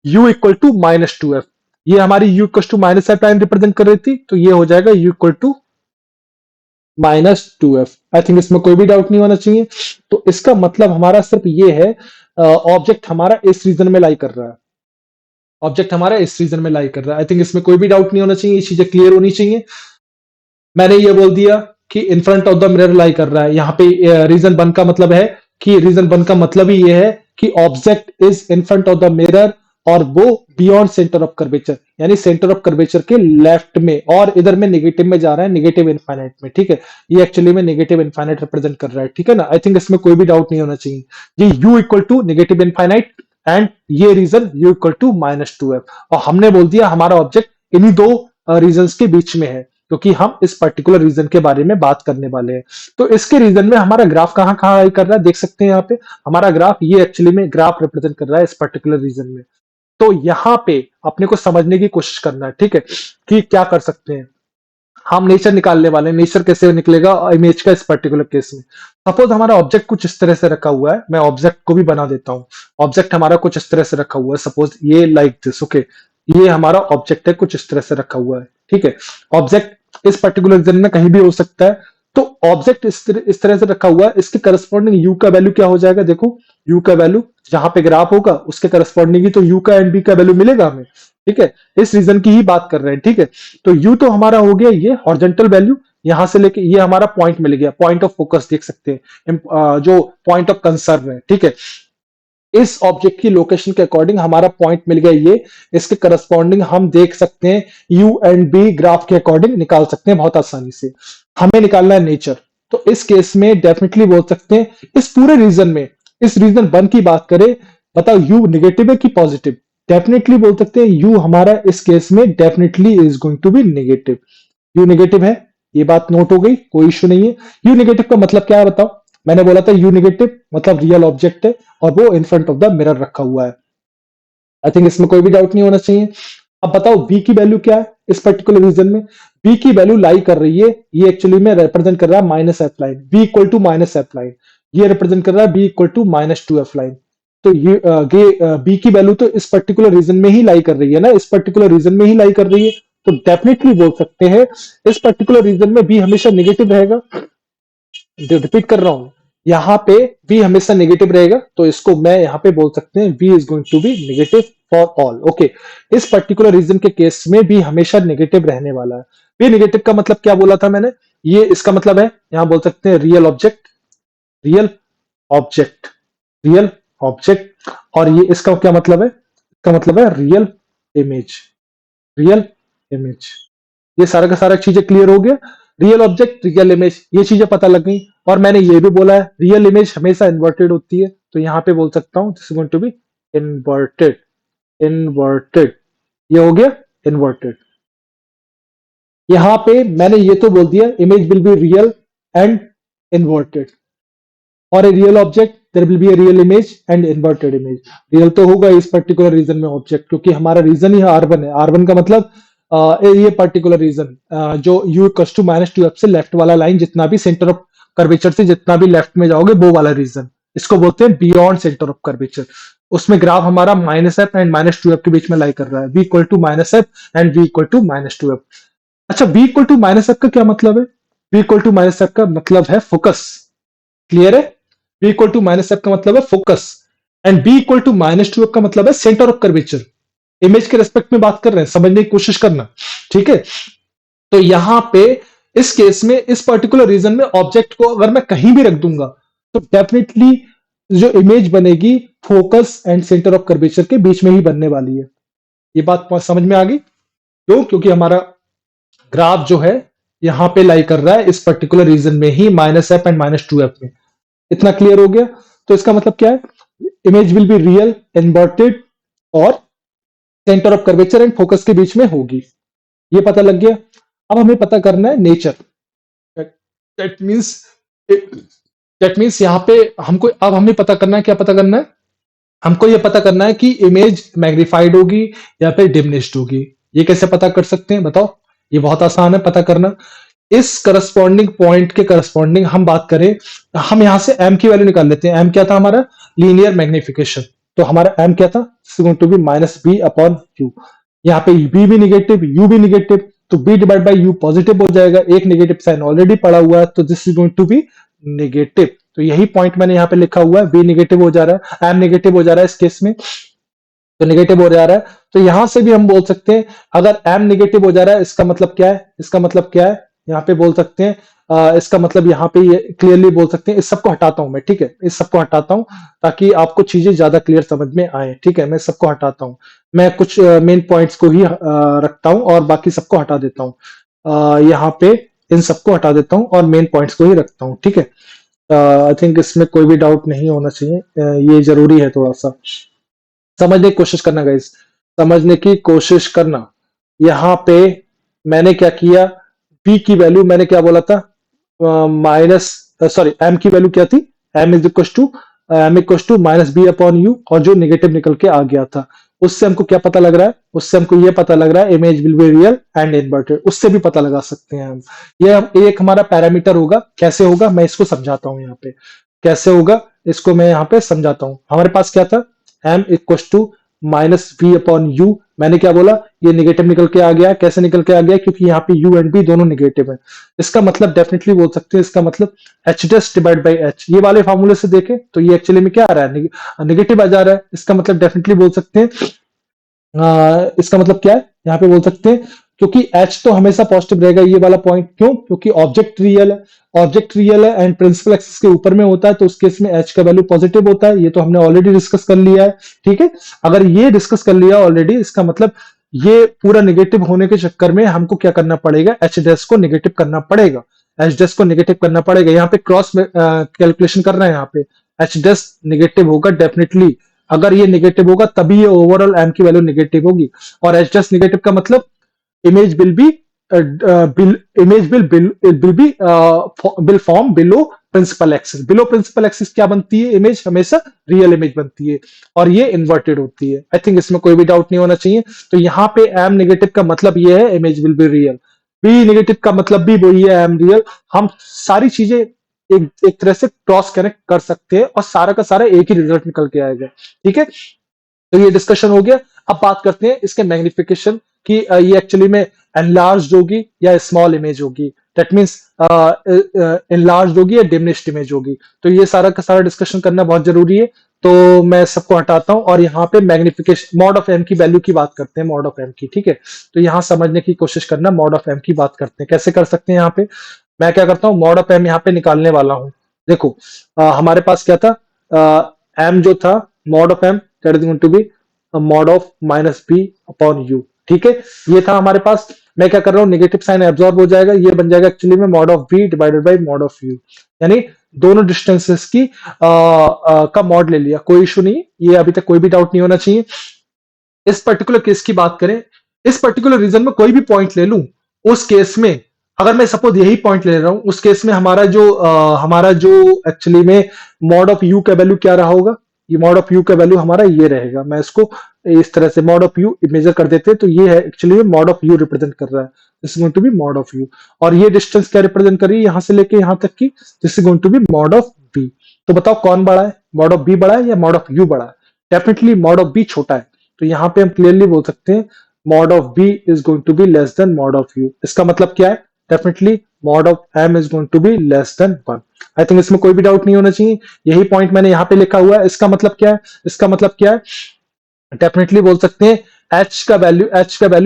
u equal to minus two f. ये हमारी u equal to minus f line represent कर रही थी, तो ये हो जाएगा u equal to minus two f. I think इसमें कोई भी डाउट नहीं होना चाहिए। तो इसका मतलब हमारा सिर्फ ये है, ऑब्जेक्ट हमारा इस रीजन में लाई कर रहा है, ऑब्जेक्ट हमारा इस रीजन में लाई कर रहा है। आई थिंक इसमें कोई भी डाउट नहीं होना चाहिए, ये चीजें क्लियर होनी चाहिए। मैंने ये बोल दिया कि in front of the mirror lie कर रहा है। यहाँ पे रीजन वन का मतलब है कि रीजन वन का मतलब ही ये है कि object is in front of the mirror, और वो बियॉन्ड सेंटर ऑफ कर्वेचर, यानी सेंटर ऑफ कर्वेचर के लेफ्ट में, और इधर में नेगेटिव में जा रहा है, नेगेटिव इनफाइनाइट में, ठीक है। ये एक्चुअली में नेगेटिव इनफाइनाइट रिप्रेजेंट कर रहा है, ठीक है ना। आई थिंक इसमें कोई भी डाउट नहीं होना चाहिए। ये u equal to negative infinite and ये region u equal to minus two F, और हमने बोल दिया हमारा ऑब्जेक्ट इन्हीं दो रीजन के बीच में है, क्योंकि हम इस पर्टिकुलर रीजन के बारे में बात करने वाले हैं। तो इसके रीजन में हमारा ग्राफ कहाँ कहाँ कर रहा है, देख सकते हैं यहाँ पे हमारा ग्राफ, ये एक्चुअली में ग्राफ रिप्रेजेंट कर रहा है इस पर्टिकुलर रीजन में। तो यहाँ पे अपने को समझने की कोशिश करना है, ठीक है, कि क्या कर सकते हैं। हम नेचर निकालने वाले हैं, नेचर कैसे निकलेगा इमेज का इस पर्टिकुलर केस में। सपोज हमारा ऑब्जेक्ट कुछ इस तरह से रखा हुआ है, मैं ऑब्जेक्ट को भी बना देता हूँ। ऑब्जेक्ट हमारा कुछ इस तरह से रखा हुआ है, सपोज ये लाइक दिस, ओके। ये हमारा ऑब्जेक्ट है, कुछ इस तरह से रखा हुआ है, ठीक है। ऑब्जेक्ट इस पर्टिकुलर रीजन में कहीं भी हो सकता है। तो ऑब्जेक्ट इस तरह से रखा हुआ है, इसके करस्पॉन्डिंग u का वैल्यू क्या हो जाएगा, देखो u का वैल्यू जहां पे ग्राफ होगा उसके करस्पॉन्डिंग ही तो u का एंड b का वैल्यू मिलेगा हमें, ठीक है। इस रीजन की ही बात कर रहे हैं, ठीक है। तो u तो हमारा हो गया ये हॉरिजॉन्टल वैल्यू, यहां से लेके ये हमारा पॉइंट मिल गया, पॉइंट ऑफ फोकस देख सकते हैं, जो पॉइंट ऑफ कंसर्न है, ठीक है। इस ऑब्जेक्ट की लोकेशन के अकॉर्डिंग हमारा पॉइंट मिल गया ये, इसके करस्पॉन्डिंग हम देख सकते हैं u एंड b ग्राफ के अकॉर्डिंग निकाल सकते हैं बहुत आसानी से। हमें निकालना है नेचर, तो इस केस में डेफिनेटली बोल सकते हैं इस पूरे रीजन में, इस रीजन वन की बात करें, बताओ u नेगेटिव है कि पॉजिटिव, डेफिनेटली बोल सकते हैं u हमारा इस केस में definitely is going to be negative. u negative है, ये बात नोट हो गई, कोई इशू नहीं है। u नेगेटिव का मतलब क्या है बताओ, मैंने बोला था u नेगेटिव मतलब रियल ऑब्जेक्ट है और वो इन फ्रंट ऑफ द मिरर रखा हुआ है। आई थिंक इसमें कोई भी डाउट नहीं होना चाहिए। अब बताओ b की वैल्यू क्या है इस पर्टिकुलर रीजन में, b की वैल्यू लाई कर रही है, ये एक्चुअली में रिप्रेजेंट कर रहा है minus f line, b equal to minus f line, ये रिप्रेजेंट कर रहा है b equal to minus two f line. तो ये b की वैल्यू तो इस पर्टिकुलर रीजन में ही लाई कर रही है ना, इस पर्टिकुलर रीजन में ही लाई कर रही है, तो डेफिनेटली बोल सकते हैं इस पर्टिकुलर रीजन में b हमेशा नेगेटिव रहेगा। रिपीट कर रहा हूं, यहाँ पे b हमेशा नेगेटिव रहेगा, तो इसको मैं यहाँ पे बोल सकते हैं b is going to be negative for all, okay. इस पर्टिकुलर रीजन के केस में b हमेशा नेगेटिव रहने वाला है। बी नेगेटिव का मतलब क्या बोला था मैंने, ये इसका मतलब है, यहां बोल सकते हैं real object, real object, real object. और ये इसका क्या मतलब है, इसका मतलब है रियल इमेज, रियल इमेज। ये सारा का सारा चीजें क्लियर हो गया, रियल ऑब्जेक्ट रियल इमेज, ये चीजें पता लग गई। और मैंने ये भी बोला है रियल इमेज हमेशा इन्वर्टेड होती है, तो यहां पे बोल सकता हूं this is going to be inverted, inverted, ये हो गया इन्वर्टेड। यहां पे मैंने ये तो बोल दिया image will be real and inverted, और a real object there will be a real image and inverted image. Real तो होगा इस पर्टिकुलर रीजन में ऑब्जेक्ट, क्योंकि हमारा रीजन ही R1 है। R1 का मतलब ये पर्टिकुलर रीजन जो u इक्वल्स टू -2f से लेफ्ट वाला लाइन, जितना भी सेंटर ऑफ कर्वेचर से जितना भी लेफ्ट में जाओगे वो वाला रीजन, इसको बोलते हैं बियॉन्ड सेंटर ऑफ कर्वेचर। उसमें ग्राफ हमारा -f एंड -2f के बीच में लाई कर रहा है, v equal to -f and v equal to -2f। अच्छा, v इक्वल टू -f का क्या मतलब है, v इक्वल टू -f का मतलब है फोकस, क्लियर है। b इक्वल टू -f का मतलब है focus, and b equal to -2f का मतलब है सेंटर ऑफ कर्वेचर। इमेज के रेस्पेक्ट में बात कर रहे हैं, समझने की कोशिश करना, ठीक है। तो यहां पे इस केस में इस पर्टिकुलर रीजन में ऑब्जेक्ट को अगर मैं कहीं भी रख दूंगा तो डेफिनेटली जो इमेज बनेगी focus and centre of curvature के बीच में ही बनने वाली है। ये बात समझ में आ गई, क्यों, क्योंकि हमारा ग्राफ जो है यहां पे लाई कर रहा है इस पर्टिकुलर रीजन में ही, -f एंड -2f में। इतना क्लियर हो गया। तो इसका मतलब क्या है, image will be real, inverted और centre of curvature and focus के बीच में होगी, ये पता लग गया। अब हमें पता करना है नेचर, दैट मींस, यहां पे हमको अब हमें पता करना है, क्या पता करना है, हमको ये पता करना है कि इमेज मैग्निफाइड होगी या फिर डिमिनिश्ड होगी। ये कैसे पता कर सकते हैं बताओ, ये बहुत आसान है पता करना। इस करस्पॉन्डिंग पॉइंट के करस्पॉन्डिंग हम बात करें, हम यहां से m की वैल्यू निकाल लेते हैं। m क्या था हमारा, लीनियर मैग्निफिकेशन। तो हमारा m क्या था, going to be -b upon u। यहाँ पे b भी निगेटिव, u भी निगेटिव, तो b divide by u positive हो जाएगा, एक नेगेटिव साइन ऑलरेडी पड़ा हुआ है, तो this is going to be negative. तो यही पॉइंट मैंने यहाँ पे लिखा हुआ है, b नेगेटिव हो जा रहा है, m नेगेटिव हो जा रहा है इस केस में, तो नेगेटिव हो जा रहा है। तो यहां से भी हम बोल सकते हैं अगर m नेगेटिव हो जा रहा है, इसका मतलब क्या है, इसका मतलब क्या है, यहाँ पे बोल सकते हैं इसका मतलब यहाँ पे ये क्लियरली बोल सकते हैं। इस सबको हटाता हूं मैं, ठीक है, इस सबको हटाता हूं ताकि आपको चीजें ज्यादा क्लियर समझ में आए, ठीक है। मैं सबको हटाता हूं, मैं कुछ मेन पॉइंट्स को ही रखता हूं और बाकी सबको हटा देता हूं। यहाँ पे इन सबको हटा देता हूं और मेन पॉइंट्स को ही रखता हूं, ठीक है। आई थिंक इसमें कोई भी डाउट नहीं होना चाहिए, ये जरूरी है थोड़ा सा समझने की कोशिश करना गाइस, समझने की कोशिश करना। यहाँ पे मैंने क्या किया, p की वैल्यू मैंने क्या बोला था, माइनस सॉरी m की वैल्यू क्या थी, m is equal to -b upon u, और जो नेगेटिव निकल के आ गया था उससे हमको क्या पता लग रहा है, उससे हमको ये पता लग रहा है image will be real and inverted. उससे भी पता लगा सकते हैं हम, ये एक हमारा पैरामीटर होगा। कैसे होगा मैं इसको समझाता हूं, यहाँ पे कैसे होगा इसको मैं यहाँ पे समझाता हूं। हमारे पास क्या था, m equal to -v upon u, मैंने क्या बोला, ये निगेटिव निकल के आ गया। कैसे निकल के आ गया, क्योंकि यहाँ पे u एंड b दोनों निगेटिव है। इसका मतलब डेफिनेटली बोल सकते हैं, इसका मतलब h dust divide by h। ये वाले फार्मूले से देखें तो ये एक्चुअली में क्या आ रहा है, निगेटिव आ जा रहा है। इसका मतलब डेफिनेटली बोल सकते हैं इसका मतलब क्या है, यहाँ पे बोल सकते हैं क्योंकि h तो हमेशा पॉजिटिव रहेगा, ये वाला पॉइंट। क्यों, क्योंकि ऑब्जेक्ट रियल है, ऑब्जेक्ट रियल है एंड प्रिंसिपल एक्सिस के ऊपर में होता है, तो उस केस में h का वैल्यू पॉजिटिव होता है। ये तो हमने ऑलरेडी डिस्कस कर लिया है, ठीक है। अगर ये डिस्कस कर लिया ऑलरेडी, इसका मतलब ये पूरा नेगेटिव होने के चक्कर में हमको क्या करना पड़ेगा, एच डैश को नेगेटिव करना पड़ेगा, एच डैश को नेगेटिव करना पड़ेगा। यहाँ पे क्रॉस कैलकुलेशन कर रहे हैं, यहाँ पे एच डैश नेगेटिव होगा डेफिनेटली। अगर ये नेगेटिव होगा तभी ये ओवरऑल m की वैल्यू नेगेटिव होगी, और एच डैश नेगेटिव का मतलब image will be image will form below principal axis. Below principal axis क्या बनती है, इमेज हमेशा रियल इमेज बनती है, और ये इन्वर्टेड होती है। आई थिंक इसमें कोई भी डाउट नहीं होना चाहिए। तो यहाँ पे m नेगेटिव का मतलब ये है image will be real, b negative का मतलब भी वही है m रियल। हम सारी चीजें एक तरह से क्रॉस कनेक्ट कर सकते हैं और सारा का सारा एक ही रिजल्ट निकल के आएगा, ठीक है। तो ये डिस्कशन हो गया। अब बात करते हैं इसके मैग्निफिकेशन की, ये एक्चुअली में एनलार्ज होगी या स्मॉल इमेज होगी, दैट मींस एनलार्ज होगी या डिमिनिश्ड इमेज होगी। तो ये सारा का सारा डिस्कशन करना बहुत जरूरी है। तो मैं सबको हटाता हूं और यहाँ पे मैग्निफिकेशन मॉड ऑफ एम की वैल्यू की बात करते हैं, मॉड ऑफ एम की, ठीक है। तो यहाँ समझने की कोशिश करना, मॉड ऑफ एम की बात करते हैं, कैसे कर सकते हैं। यहाँ पे मैं क्या करता हूँ, मॉड ऑफ एम यहाँ पे निकालने वाला हूँ। देखो हमारे पास क्या था, एम जो था, mod of m that is going to be mod of minus b upon u, ठीक है। ये था हमारे पास। मैं क्या कर रहा हूँ, नेगेटिव साइन एब्जॉर्ब हो जाएगा, ये बन जाएगा एक्चुअली में mod of b divided by mod of u, यानी दोनों डिस्टेंसेस की का मॉड ले लिया, कोई इशू नहीं, ये अभी तक कोई भी डाउट नहीं होना चाहिए। इस पर्टिकुलर केस की बात करें, इस पर्टिकुलर रीजन में कोई भी पॉइंट ले लूं, उस केस में अगर मैं सपोज यही पॉइंट ले रहा हूं, उस केस में हमारा जो एक्चुअली में मॉड ऑफ यू का वैल्यू क्या रहा होगा, ये मॉड ऑफ यू का वैल्यू हमारा ये रहेगा। मैं इसको इस तरह से मॉड ऑफ यू मेजर कर देते हैं, तो ये है actually mod of u represent कर रहा है, this is going to be mod of u. और ये डिस्टेंस क्या रिप्रेजेंट कर रही है यहां से लेके यहां तक की, this is going to be mod of b. तो बताओ कौन बड़ा है, मॉड ऑफ बी बड़ा है या मॉड ऑफ यू बड़ा है? डेफिनेटली मॉड ऑफ बी छोटा है। तो यहाँ पे हम क्लियरली बोल सकते हैं mod of b is going to be less than mod of u. इसका मतलब क्या है, definitely mod of m is going to be less than 1। I think इसमें कोई भी डाउट नहीं होना चाहिए, यही पॉइंट मैंने यहाँ पे लिखा हुआ है। इसका मतलब क्या है, इसका मतलब क्या है, डेफिनेटली बोल सकते हैं एच का वैल्यू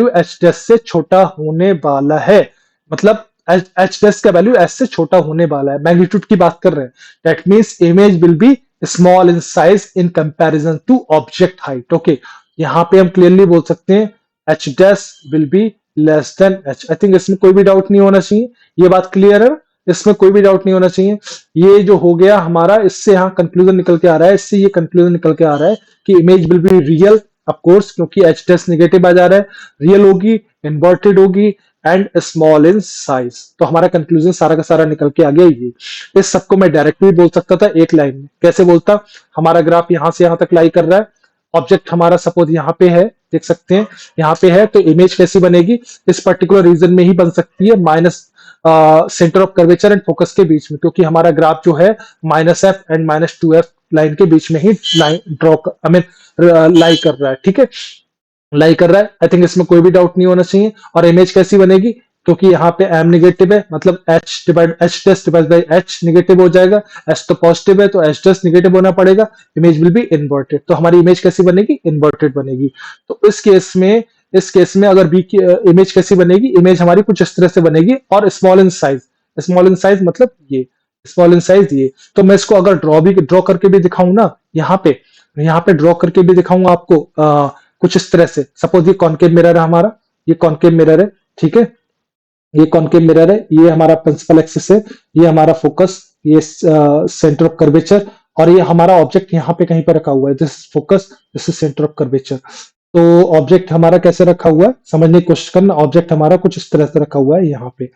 एच डैश से छोटा होने वाला है, मतलब एच डैश का वैल्यू एच से छोटा होने वाला है, मैग्नीट्यूड की बात कर रहे हैं। That means image will be small in size in comparison to object height. Okay, यहाँ पे हम क्लियरली बोल सकते हैं h dash will be less than h. I think इसमें कोई भी डाउट नहीं होना चाहिए, ये बात क्लियर है, इसमें कोई भी डाउट नहीं होना चाहिए। ये जो हो गया हमारा, इससे यहाँ कंक्लूजन निकल के आ रहा है, इससे ये कंक्लूजन निकल के आ रहा है कि image will be real, of course, क्योंकि एच टेस्ट नेगेटिव आ जा रहा है, रियल होगी, इन्वर्टेड होगी एंड स्मॉल इन साइज। तो हमारा कंक्लूजन सारा का सारा निकल के आ गया ये। इस सबको मैं डायरेक्टली बोल सकता था एक लाइन में, कैसे बोलता, हमारा ग्राफ यहां से यहां तक लाई कर रहा है, ऑब्जेक्ट हमारा सपोज यहाँ पे है, देख सकते हैं यहाँ पे है, तो इमेज कैसी बनेगी, इस पर्टिकुलर रीजन में ही बन सकती है, minus centre of curvature and focus के बीच में, क्योंकि हमारा ग्राफ जो है minus f and minus 2f line के बीच में ही लाइन ड्रॉ आई मीन लाई कर रहा है, ठीक है, लाई कर रहा है। आई थिंक इसमें कोई भी डाउट नहीं होना चाहिए। और इमेज कैसी बनेगी, क्योंकि यहाँ पे एम निगेटिव है, मतलब H dash divide by H negative हो जाएगा, एच तो पॉजिटिव है तो एच डैश निगेटिव होना पड़ेगा, इमेज विल बी इन्वर्टेड। तो हमारी इमेज कैसी बनेगी, इन्वर्टेड बनेगी। तो इस केस में अगर बी की इमेज कैसी बनेगी, इमेज हमारी कुछ इस तरह से बनेगी और small in size, small in size मतलब ये स्मॉल इन साइज ये। तो मैं इसको अगर ड्रॉ करके भी दिखाऊं ना, यहाँ पे ड्रॉ करके भी दिखाऊंगा आपको कुछ इस तरह से। सपोज ये कॉनकेव मिरर है हमारा, ये कॉनकेव मिरर है, ठीक है, ये कॉनकेव मिरर है, ये हमारा प्रिंसिपल एक्सिस है, ये हमारा फोकस, ये सेंटर ऑफ कर्वेचर, और ये हमारा ऑब्जेक्ट यहाँ पे कहीं पे रखा हुआ है, this focus, this is centre of curvature. तो ऑब्जेक्ट हमारा कैसे रखा हुआ है समझने की कोशिश करना, ऑब्जेक्ट हमारा कुछ इस तरह से रखा हुआ है। यहाँ पे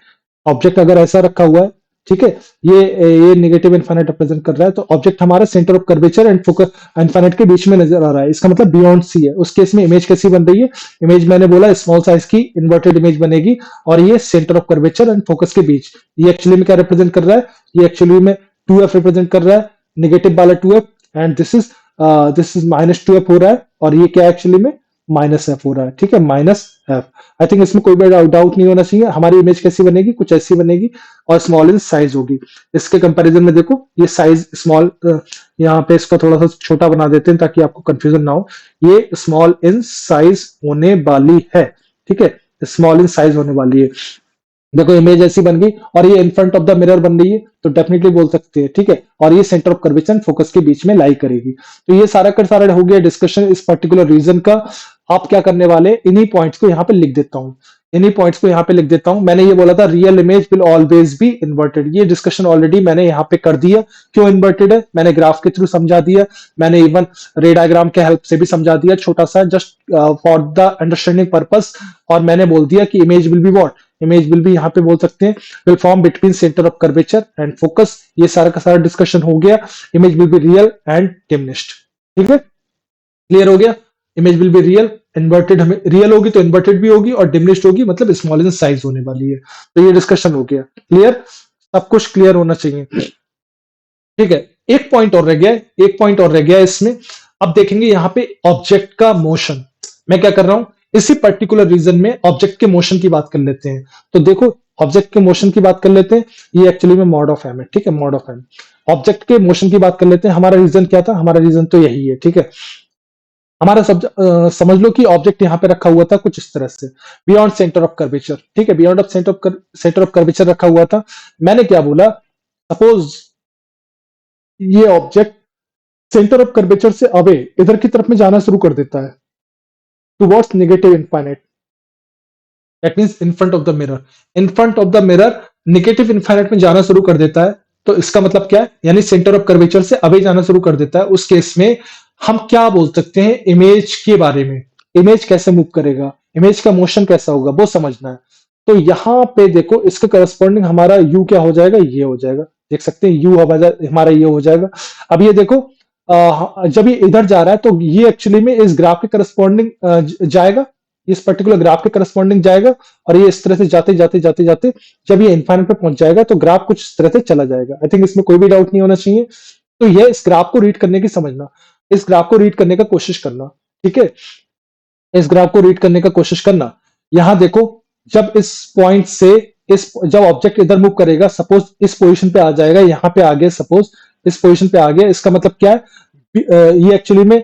ऑब्जेक्ट अगर ऐसा रखा हुआ है, ठीक है, ये नेगेटिव इनफाइनाइट रिप्रेजेंट कर रहा है, तो ऑब्जेक्ट हमारा centre of curvature and focus infinite के बीच में नजर आ रहा है, इसका मतलब बियॉन्ड सी है। उस केस में इमेज कैसी बन रही है, इमेज मैंने बोला स्मॉल साइज की इन्वर्टेड इमेज बनेगी, और ये centre of curvature and focus के बीच, ये एक्चुअली में क्या रिप्रेजेंट कर रहा है, ये एक्चुअली में 2f रिप्रेजेंट कर रहा है, नेगेटिव वाला 2f, and this is minus 2f हो रहा है, और ये क्या एक्चुअली में माइनस एफ हो रहा है, ठीक है, माइनस एफ। आई थिंक इसमें कोई भी डाउट नहीं होना चाहिए। हमारी इमेज कैसी बनेगी, कुछ ऐसी बनेगी, और स्मॉल इन साइज होगी। इसके कंपैरिजन में देखो, ये साइज स्मॉल, यहाँ पे इसको थोड़ा सा छोटा बना देते हैं ताकि आपको कंफ्यूजन ना हो, ये स्मॉल इन साइज होने वाली है, ठीक है, स्मॉल इन साइज होने वाली है। देखो इमेज ऐसी बन गई, और ये इन फ्रंट ऑफ द मिरर बन रही है, तो डेफिनेटली बोल सकते हैं, ठीक है, और ये सेंटर ऑफ कर्वेचर फोकस के बीच में लाई करेगी। तो ये सारा का सारा हो गया डिस्कशन इस पर्टिकुलर रीजन का। आप क्या करने वाले, इन्हीं पॉइंट्स को यहाँ पे लिख देता हूँ, इन्हीं पॉइंट्स को यहाँ पे लिख देता हूँ। मैंने ये बोला था real image will always be inverted, ये डिस्कशन ऑलरेडी मैंने यहाँ पे कर दिया। क्यों इन्वर्टेड है, मैंने ग्राफ के थ्रू समझा दिया, मैंने इवन रे डायग्राम के हेल्प से भी समझा दिया, छोटा सा, just for the understanding purpose. और मैंने बोल दिया कि image will be what, image will B यहाँ पे बोल सकते हैं will form between centre of curvature and focus. ये सारा का सारा डिस्कशन हो गया। Image will be real and diminished, ठीक है, क्लियर हो गया। Image will be real, inverted, हमें रियल होगी तो इन्वर्टेड भी होगी, और डिमिनिश्ड होगी मतलब स्मॉल इन साइज होने वाली है। तो ये डिस्कशन हो गया क्लियर, सब कुछ क्लियर होना चाहिए, ठीक है। एक पॉइंट और रह गया है, एक पॉइंट और रह गया है इसमें। अब देखेंगे यहाँ पे ऑब्जेक्ट का मोशन। मैं क्या कर रहा हूं, इसी पर्टिकुलर रीजन में ऑब्जेक्ट के मोशन की बात कर लेते हैं। तो देखो ऑब्जेक्ट के मोशन की बात कर लेते हैं, ये एक्चुअली में मॉड ऑफ एम है, ठीक है, मॉड ऑफ एम। ऑब्जेक्ट के मोशन की बात कर लेते हैं। हमारा रीजन क्या था? हमारा रीजन तो यही है, ठीक है। हमारा समझ लो कि ऑब्जेक्ट यहाँ पे रखा हुआ था कुछ इस तरह से, बियॉन्ड सेंटर ऑफ कर्वेचर, ठीक है, beyond of centre of curvature रखा हुआ था। मैंने क्या बोला, सपोज ये ऑब्जेक्ट सेंटर ऑफ कर्वेचर से अवे इधर की तरफ में जाना शुरू कर देता है, towards negative infinite, that means in front of the mirror, in front of the mirror negative infinite में जाना शुरू कर देता है। तो इसका मतलब क्या है? यानी सेंटर ऑफ कर्वेचर से अवे जाना शुरू कर देता है। उस केस में हम क्या बोल सकते हैं इमेज के बारे में? इमेज कैसे मूव करेगा, इमेज का मोशन कैसा होगा, वो समझना है। तो यहां पे देखो, इसके करस्पॉन्डिंग हमारा यू क्या हो जाएगा? ये हो जाएगा, देख सकते हैं यू हमारा ये हो जाएगा। अब ये देखो, जब ये इधर जा रहा है तो ये एक्चुअली में इस ग्राफ के करस्पॉन्डिंग जाएगा, इस पर्टिकुलर ग्राफ के करस्पॉन्डिंग जाएगा, और ये इस तरह से जाते जाते जाते जाते जब ये इनफाइनाइट पे पहुंच जाएगा तो ग्राफ कुछ इस तरह से चला जाएगा। आई थिंक इसमें कोई भी डाउट नहीं होना चाहिए। तो ये इस ग्राफ को रीड करने की समझना, इस ग्राफ को रीड करने का कोशिश करना, ठीक है, इस ग्राफ को रीड करने का कोशिश करना। यहां देखो, जब इस पॉइंट से जब ऑब्जेक्ट इधर मूव करेगा, सपोज इस पोजीशन पे आ जाएगा, यहां पे आ गया, सपोज इस पोजीशन पे आ गया, इसका मतलब क्या है? ये एक्चुअली में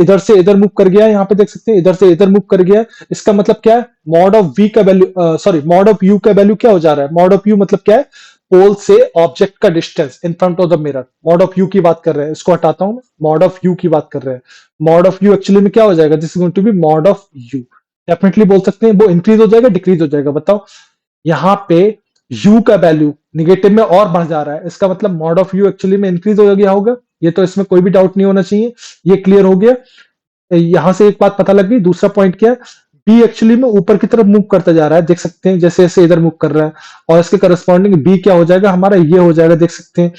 इधर से इधर मूव कर गया, यहां पे देख सकते हैं इधर से इधर मूव कर गया। इसका मतलब क्या है? मॉड ऑफ वी का value, sorry, mod of you का वैल्यू क्या हो जा रहा है? मॉड ऑफ यू मतलब क्या है? पोल से ऑब्जेक्ट का distance in front of the mirror. Mod of you की बात कर रहे हैं, इसको हटाता हूं, मॉड ऑफ यू की बात कर रहे हैं। मॉड ऑफ यू एक्चुअली में क्या हो जाएगा? This is going to be mod of u. Definitely बोल सकते हैं वो इंक्रीज हो जाएगा, डिक्रीज हो जाएगा, बताओ। यहाँ पे u का वैल्यू निगेटिव में और बढ़ जा रहा है, इसका मतलब मॉड ऑफ u एक्चुअली में इंक्रीज हो गया होगा। ये तो इसमें कोई भी डाउट नहीं होना चाहिए, ये क्लियर हो गया। यहां से एक बात पता लग गई। दूसरा पॉइंट क्या है? b एक्चुअली में ऊपर की तरफ मूव करता जा रहा है, देख सकते हैं जैसे जैसे इधर मूव कर रहा है, और इसके करस्पॉन्डिंग b क्या हो जाएगा हमारा? ये हो जाएगा, देख सकते हैं।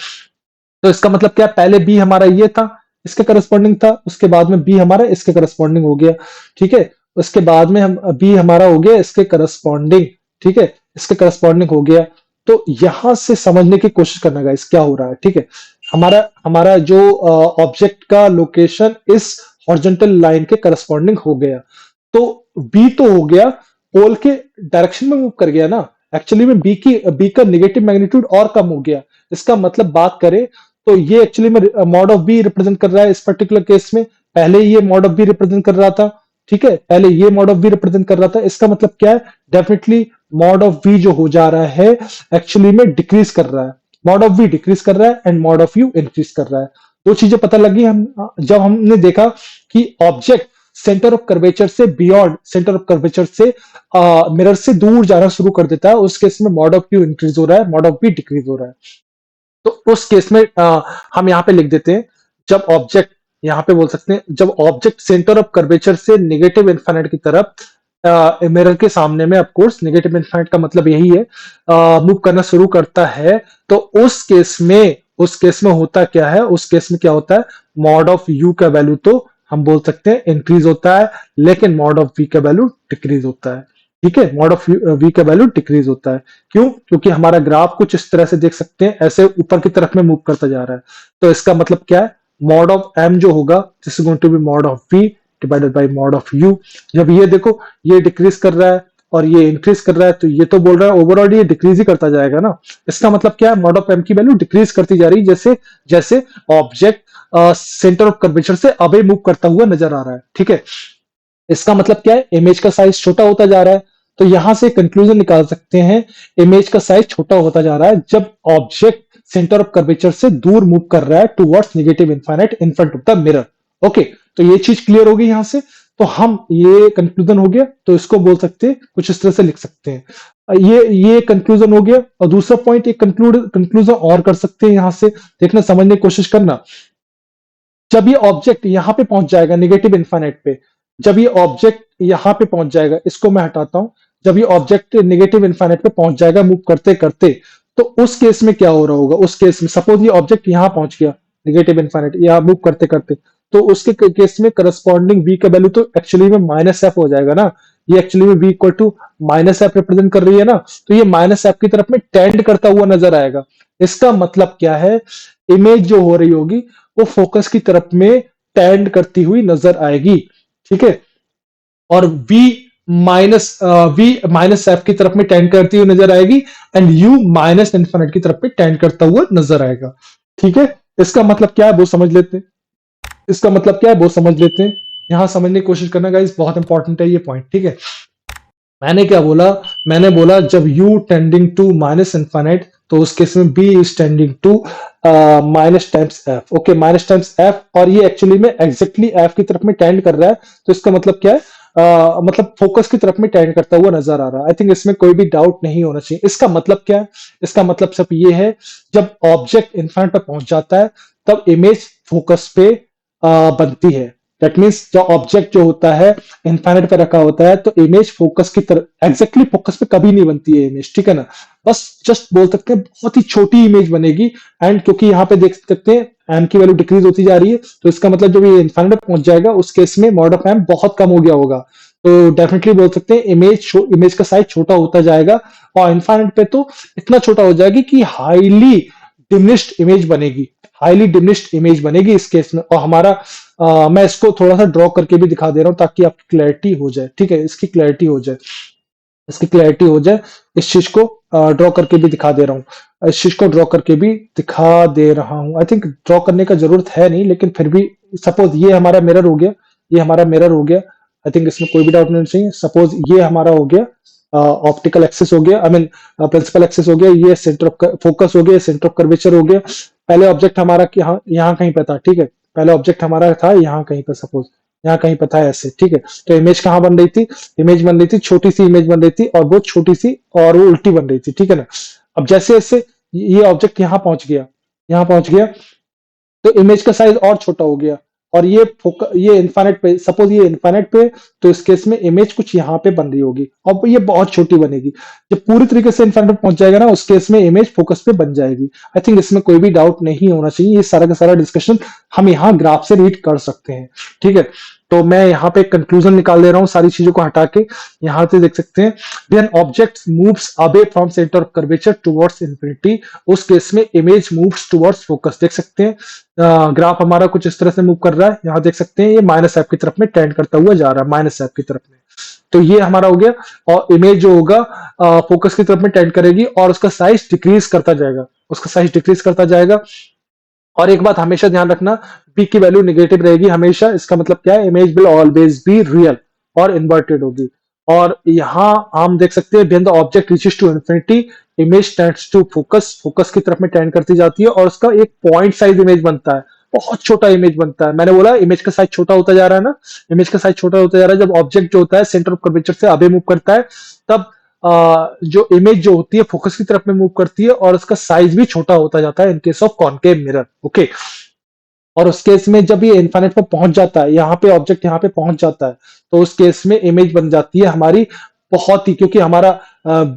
तो इसका मतलब क्या? पहले b हमारा ये था, इसके करस्पॉन्डिंग था, उसके बाद में b हमारा इसके करस्पॉन्डिंग हो गया, ठीक है। उसके बाद में हम b हमारा हो गया इसके करस्पॉन्डिंग, ठीक है, इसके करस्पॉन्डिंग हो गया। तो यहां से समझने की कोशिश करना गाइस क्या हो रहा है, ठीक है। हमारा हमारा जो ऑब्जेक्ट का लोकेशन इस हॉरिजॉन्टल लाइन के करस्पॉन्डिंग हो गया, तो बी तो हो गया, पोल के डायरेक्शन में मूव कर गया ना। एक्चुअली में बी का नेगेटिव मैग्नीट्यूड और कम हो गया। इसका मतलब बात करें तो ये एक्चुअली में मॉड ऑफ बी रिप्रेजेंट कर रहा है इस पर्टिकुलर केस में। पहले ये मॉड ऑफ बी रिप्रेजेंट कर रहा था, ठीक है, पहले ये मॉड ऑफ बी रिप्रेजेंट कर रहा था। इसका मतलब क्या है? डेफिनेटली मॉड ऑफ वी जो हो जा रहा है एक्चुअली में डिक्रीज कर रहा है। मॉड ऑफ वी डिक्रीज कर रहा है and mod of you increase कर रहा है। दो चीजें पता लगी हम जब हमने देखा कि ऑब्जेक्ट सेंटर ऑफ कर्वेचर से बियॉन्ड सेंटर ऑफ कर्वेचर से मिरर से दूर जाना शुरू कर देता है, उस केस में मॉड ऑफ यू इंक्रीज हो रहा है, मॉड ऑफ बी डिक्रीज हो रहा है। तो उस केस में हम यहां पे लिख देते हैं, जब ऑब्जेक्ट, यहां पे बोल सकते हैं जब ऑब्जेक्ट सेंटर ऑफ कर्वेचर से नेगेटिव इनफाइनाइट की तरफ मिरर के सामने में, ऑफ कोर्स नेगेटिव इनफाइनाइट का मतलब यही है, मूव करना शुरू करता है, तो उस केस में होता क्या है? उस केस में क्या होता है? मॉड ऑफ यू का वैल्यू तो हम बोल सकते हैं इंक्रीज होता है, लेकिन मॉड ऑफ वी का वैल्यू डिक्रीज होता है, ठीक है। मॉड ऑफ वी का वैल्यू डिक्रीज होता है। क्यों? क्योंकि हमारा ग्राफ कुछ इस तरह से देख सकते हैं, ऐसे ऊपर की तरफ में मूव करता जा रहा है। तो इसका मतलब क्या है? मॉड ऑफ एम जो होगा, this is going to be mod of v divided by mod of u. जब ये देखो, ये डिक्रीज कर रहा है और ये इंक्रीज कर रहा है, तो ये तो बोल रहा है ओवरऑल ये डिक्रीज ही करता जाएगा ना। इसका मतलब क्या है? मॉड ऑफ एम की वैल्यू डिक्रीज करती जा रही है, जैसे जैसे ऑब्जेक्ट सेंटर ऑफ कर्वेचर से अवे मूव करता हुआ नजर आ रहा है, ठीक है। इसका मतलब क्या है? इमेज का साइज छोटा होता जा रहा है। तो यहां से कंक्लूजन निकाल सकते हैं, इमेज का साइज छोटा होता जा रहा है जब ऑब्जेक्ट सेंटर ऑफ कर्वेचर से दूर मूव कर रहा है towards negative infinite in front of the mirror. Okay, तो ये चीज क्लियर होगी यहां से। तो हम, ये कंक्लूजन हो गया, तो इसको बोल सकते हैं, कुछ इस तरह से लिख सकते हैं। ये कंक्लूजन हो गया। और दूसरा पॉइंट, एक कंक्लूजन और कर सकते हैं यहां से, देखना, समझने की कोशिश करना। जब ये ऑब्जेक्ट यहां पे पहुंच जाएगा नेगेटिव इनफाइनाइट पे, जब ये ऑब्जेक्ट यहां पे पहुंच जाएगा, इसको मैं हटाता हूं, जब ये ऑब्जेक्ट नेगेटिव इनफाइनाइट पे पहुंच जाएगा मूव करते करते, तो उस केस में क्या हो रहा होगा? उस केस में सपोज ये ऑब्जेक्ट यहां पहुंच गया नेगेटिव इनफाइनाइट, यहां मूव करते करते, तो उसके केस में करस्पॉन्डिंग v का वैल्यू तो एक्चुअली में माइनस एफ हो जाएगा ना। ये एक्चुअली में v equal to minus f represent कर रही है ना, तो ये माइनस एफ की तरफ में टेंड करता हुआ नजर आएगा। इसका मतलब क्या है? इमेज जो हो रही होगी वो फोकस की तरफ में टेंड करती हुई नजर आएगी, ठीक है। और v माइनस एफ की तरफ में टेंड करती हुई नजर आएगी, एंड u माइनस इन्फिनिटी की तरफ में टेंड करता हुआ नजर आएगा। ठीक है, इसका मतलब क्या है वो समझ लेते हैं। इसका मतलब क्या है वो समझ लेते हैं। यहां समझने की कोशिश करना गाइस, बहुत इंपॉर्टेंट है ये पॉइंट। ठीक है, मैंने क्या बोला, मैंने बोला जब u tending to minus infinite, तो उस केस में b is tending to minus times f। Okay, minus times f, और ये एक्चुअली में एग्जैक्टली f की तरफ में टेंड कर रहा है। तो इसका मतलब क्या है, मतलब फोकस की तरफ में टेंड करता हुआ नजर आ रहा है। आई थिंक इसमें कोई भी डाउट नहीं होना चाहिए। इसका मतलब क्या है, इसका मतलब सिर्फ ये है, जब ऑब्जेक्ट इन्फाइनाइट पर पहुंच जाता है तब इमेज फोकस पे बनती है। दैट मीन्स जो ऑब्जेक्ट जो होता है इनफाइनाइट पे रखा होता है, तो इमेज फोकस की तरफ, एग्जैक्टली फोकस पे कभी नहीं बनती है इमेज। ठीक है ना, बस जस्ट बोल सकते हैं बहुत ही छोटी इमेज बनेगी। एंड क्योंकि यहाँ पे देख सकते हैं एम की वैल्यू डिक्रीज होती जा रही है, तो इसका मतलब जब ये इनफाइनाइट पे पहुंच जाएगा उस केस में मॉड ऑफ एम बहुत कम हो गया होगा। तो डेफिनेटली बोल सकते हैं इमेज का साइज छोटा होता जाएगा, और इनफाइनाइट पे तो इतना छोटा हो जाएगी कि हाईली डिमिनिश्ड इमेज बनेगी, हाईली डिमिनिश्ड इमेज बनेगी इस केस में। और हमारा मैं इसको थोड़ा सा ड्रॉ करके भी दिखा दे रहा हूं ताकि आपकी क्लैरिटी हो जाए। ठीक है, इसकी क्लैरिटी हो जाए, इसकी क्लैरिटी हो जाए। इस चीज को ड्रॉ करके भी दिखा दे रहा हूँ, इस चीज को ड्रॉ करके भी दिखा दे रहा हूँ। आई थिंक ड्रॉ करने का जरूरत है नहीं, लेकिन फिर भी सपोज ये हमारा मिरर हो गया, ये हमारा मिरर हो गया। आई थिंक इसमें कोई भी डाउट नहीं चाहिए। सपोज ये हमारा हो गया ऑप्टिकल एक्सिस हो गया, आई मीन प्रिंसिपल एक्सिस हो गया, ये सेंटर ऑफ फोकस हो गया, सेंटर ऑफ कर्वेचर हो गया। पहले ऑब्जेक्ट हमारा यहाँ यहाँ कहीं पे था। ठीक है, पहले ऑब्जेक्ट हमारा था यहाँ कहीं पे, सपोज यहाँ कहीं पे था ऐसे। ठीक है, तो इमेज कहाँ बन रही थी, इमेज बन रही थी, छोटी सी इमेज बन रही थी, और वो छोटी सी और वो उल्टी बन रही थी। ठीक है ना, अब जैसे जैसे ये ऑब्जेक्ट यहाँ पहुंच गया, यहाँ पहुंच गया, तो इमेज का साइज और छोटा हो गया। और ये इनफाइनाइट पे, सपोज ये इनफाइनाइट पे, तो इस केस में इमेज कुछ यहाँ पे बन रही होगी और ये बहुत छोटी बनेगी। जब पूरी तरीके से इनफाइनाइट पे पहुंच जाएगा ना, उस केस में इमेज फोकस पे बन जाएगी। आई थिंक इसमें कोई भी डाउट नहीं होना चाहिए। ये सारा का सारा डिस्कशन हम यहाँ ग्राफ से रीड कर सकते हैं। ठीक है, तो मैं यहाँ पे कंक्लूजन निकाल दे रहा हूँ सारी चीजों को हटा के। यहाँ से देख सकते हैं, when object moves away from centre of curvature towards infinity, उस केस में इमेज मूव्स टुवर्ड्स फोकस। देख सकते हैं ग्राफ हमारा कुछ इस तरह से मूव कर रहा है। यहाँ देख सकते हैं ये माइनस एफ की तरफ में टेंड करता हुआ जा रहा है, माइनस एफ की तरफ में। तो ये हमारा हो गया, और इमेज जो होगा फोकस की तरफ में टेंड करेगी और उसका साइज डिक्रीज करता जाएगा, उसका साइज डिक्रीज करता जाएगा। और एक बात हमेशा ध्यान रखना, पी की वैल्यू नेगेटिव रहेगी हमेशा। इसका मतलब क्या है, image will always be real और इन्वर्टेड होगी। और यहाँ हम देख सकते हैं when the object reaches to infinity, image tends to focus, focus की तरफ में टेंड करती जाती है, और उसका एक पॉइंट साइज इमेज बनता है, बहुत छोटा इमेज बनता है। मैंने बोला इमेज का साइज छोटा होता जा रहा है ना, इमेज का साइज छोटा होता जा रहा है। जब ऑब्जेक्ट जो होता है सेंटर ऑफ कर्वेचर से अवे मूव करता है, तब जो इमेज जो होती है फोकस की तरफ में मूव करती है, और उसका साइज भी छोटा होता जाता है in case of concave mirror. Okay, और उस केस में जब ये इनफाइनाइट पे पहुंच जाता है, यहाँ पे ऑब्जेक्ट यहाँ पे पहुंच जाता है, तो उस केस में इमेज बन जाती है हमारी बहुत ही, क्योंकि हमारा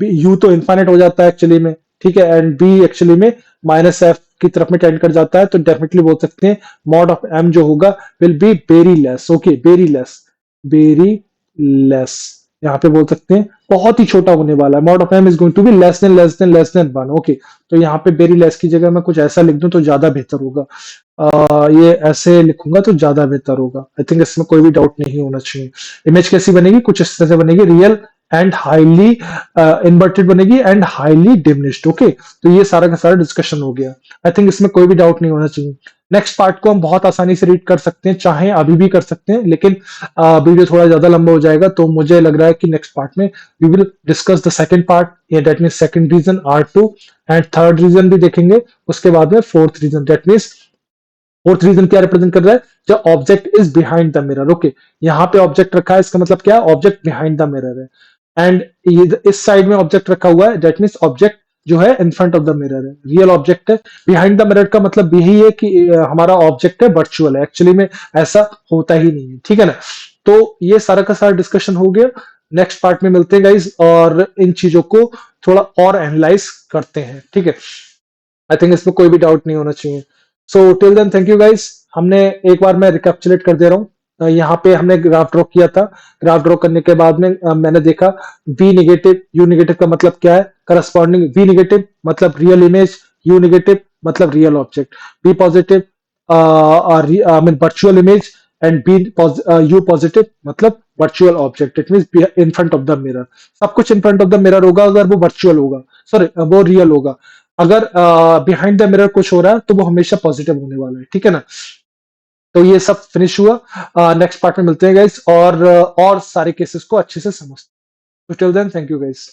यू तो इनफाइनाइट हो जाता है एक्चुअली में। ठीक है, एंड बी एक्चुअली में माइनस एफ की तरफ में टेंड कर जाता है। तो डेफिनेटली बोल सकते हैं मॉड ऑफ एम जो होगा will be very less. Okay, very less, very less, यहाँ पे बोल सकते हैं बहुत ही छोटा होने वाला है। Mod of m is going to be less than less than less than one. Okay, तो यहाँ पे वेरी लेस की जगह मैं कुछ ऐसा लिख दूं तो ज्यादा बेहतर होगा। ये ऐसे लिखूंगा तो ज्यादा बेहतर होगा। आई थिंक इसमें कोई भी डाउट नहीं होना चाहिए। इमेज कैसी बनेगी, कुछ इस तरह से बनेगी, रियल एंड हाईली इन्वर्टेड बनेगी एंड हाईली डिमिनिश्ड। ओके, तो ये सारा का सारा डिस्कशन हो गया। आई थिंक इसमें कोई भी डाउट नहीं होना चाहिए। नेक्स्ट पार्ट को हम बहुत आसानी से रीड कर सकते हैं, चाहे अभी भी कर सकते हैं, लेकिन वीडियो थोड़ा ज्यादा लंबा हो जाएगा, तो मुझे लग रहा है कि नेक्स्ट पार्ट में we will discuss the second part, that means second region R2, and third region भी देखेंगे। उसके बाद में fourth region, that means fourth region क्या रिप्रेजेंट कर रहा है, जब object is behind the mirror. Okay, यहाँ पे ऑब्जेक्ट रखा है, इसका मतलब क्या है, ऑब्जेक्ट बिहाइंड द मिरर है। एंड इस साइड में ऑब्जेक्ट रखा हुआ है, दैट मींस ऑब्जेक्ट जो है इन फ्रंट ऑफ द मिरर है, रियल ऑब्जेक्ट है। बिहाइंड द मिरर का मतलब यही है कि हमारा ऑब्जेक्ट है वर्चुअल है, एक्चुअली में ऐसा होता ही नहीं है। ठीक है ना, तो ये सारा का सारा डिस्कशन हो गया। नेक्स्ट पार्ट में मिलते हैं गाइज, और इन चीजों को थोड़ा और एनालाइज करते हैं। ठीक है, आई थिंक इसमें कोई भी डाउट नहीं होना चाहिए। So till then thank you guys. हमने एक बार मैं रिकैप्चुलेट कर दे रहा हूँ। यहाँ पे हमने ग्राफ ड्रॉ किया था। ग्राफ ड्रॉ करने के बाद में मैंने देखा V नेगेटिव, U नेगेटिव का मतलब क्या है, करस्पॉन्डिंग V नेगेटिव मतलब रियल इमेज, U नेगेटिव मतलब real object, B positive I mean virtual image, and B U positive मतलब virtual object. It means in front of the mirror. सब कुछ in front of the mirror होगा अगर वो virtual होगा, sorry वो real होगा। अगर बिहाइंड द मिरर कुछ हो रहा है तो वो हमेशा पॉजिटिव होने वाला है, ठीक है ना। तो ये सब फिनिश हुआ, नेक्स्ट पार्ट में मिलते हैं गाइस, और सारे केसेस को अच्छे से समझते हैं। तो till then thank you guys.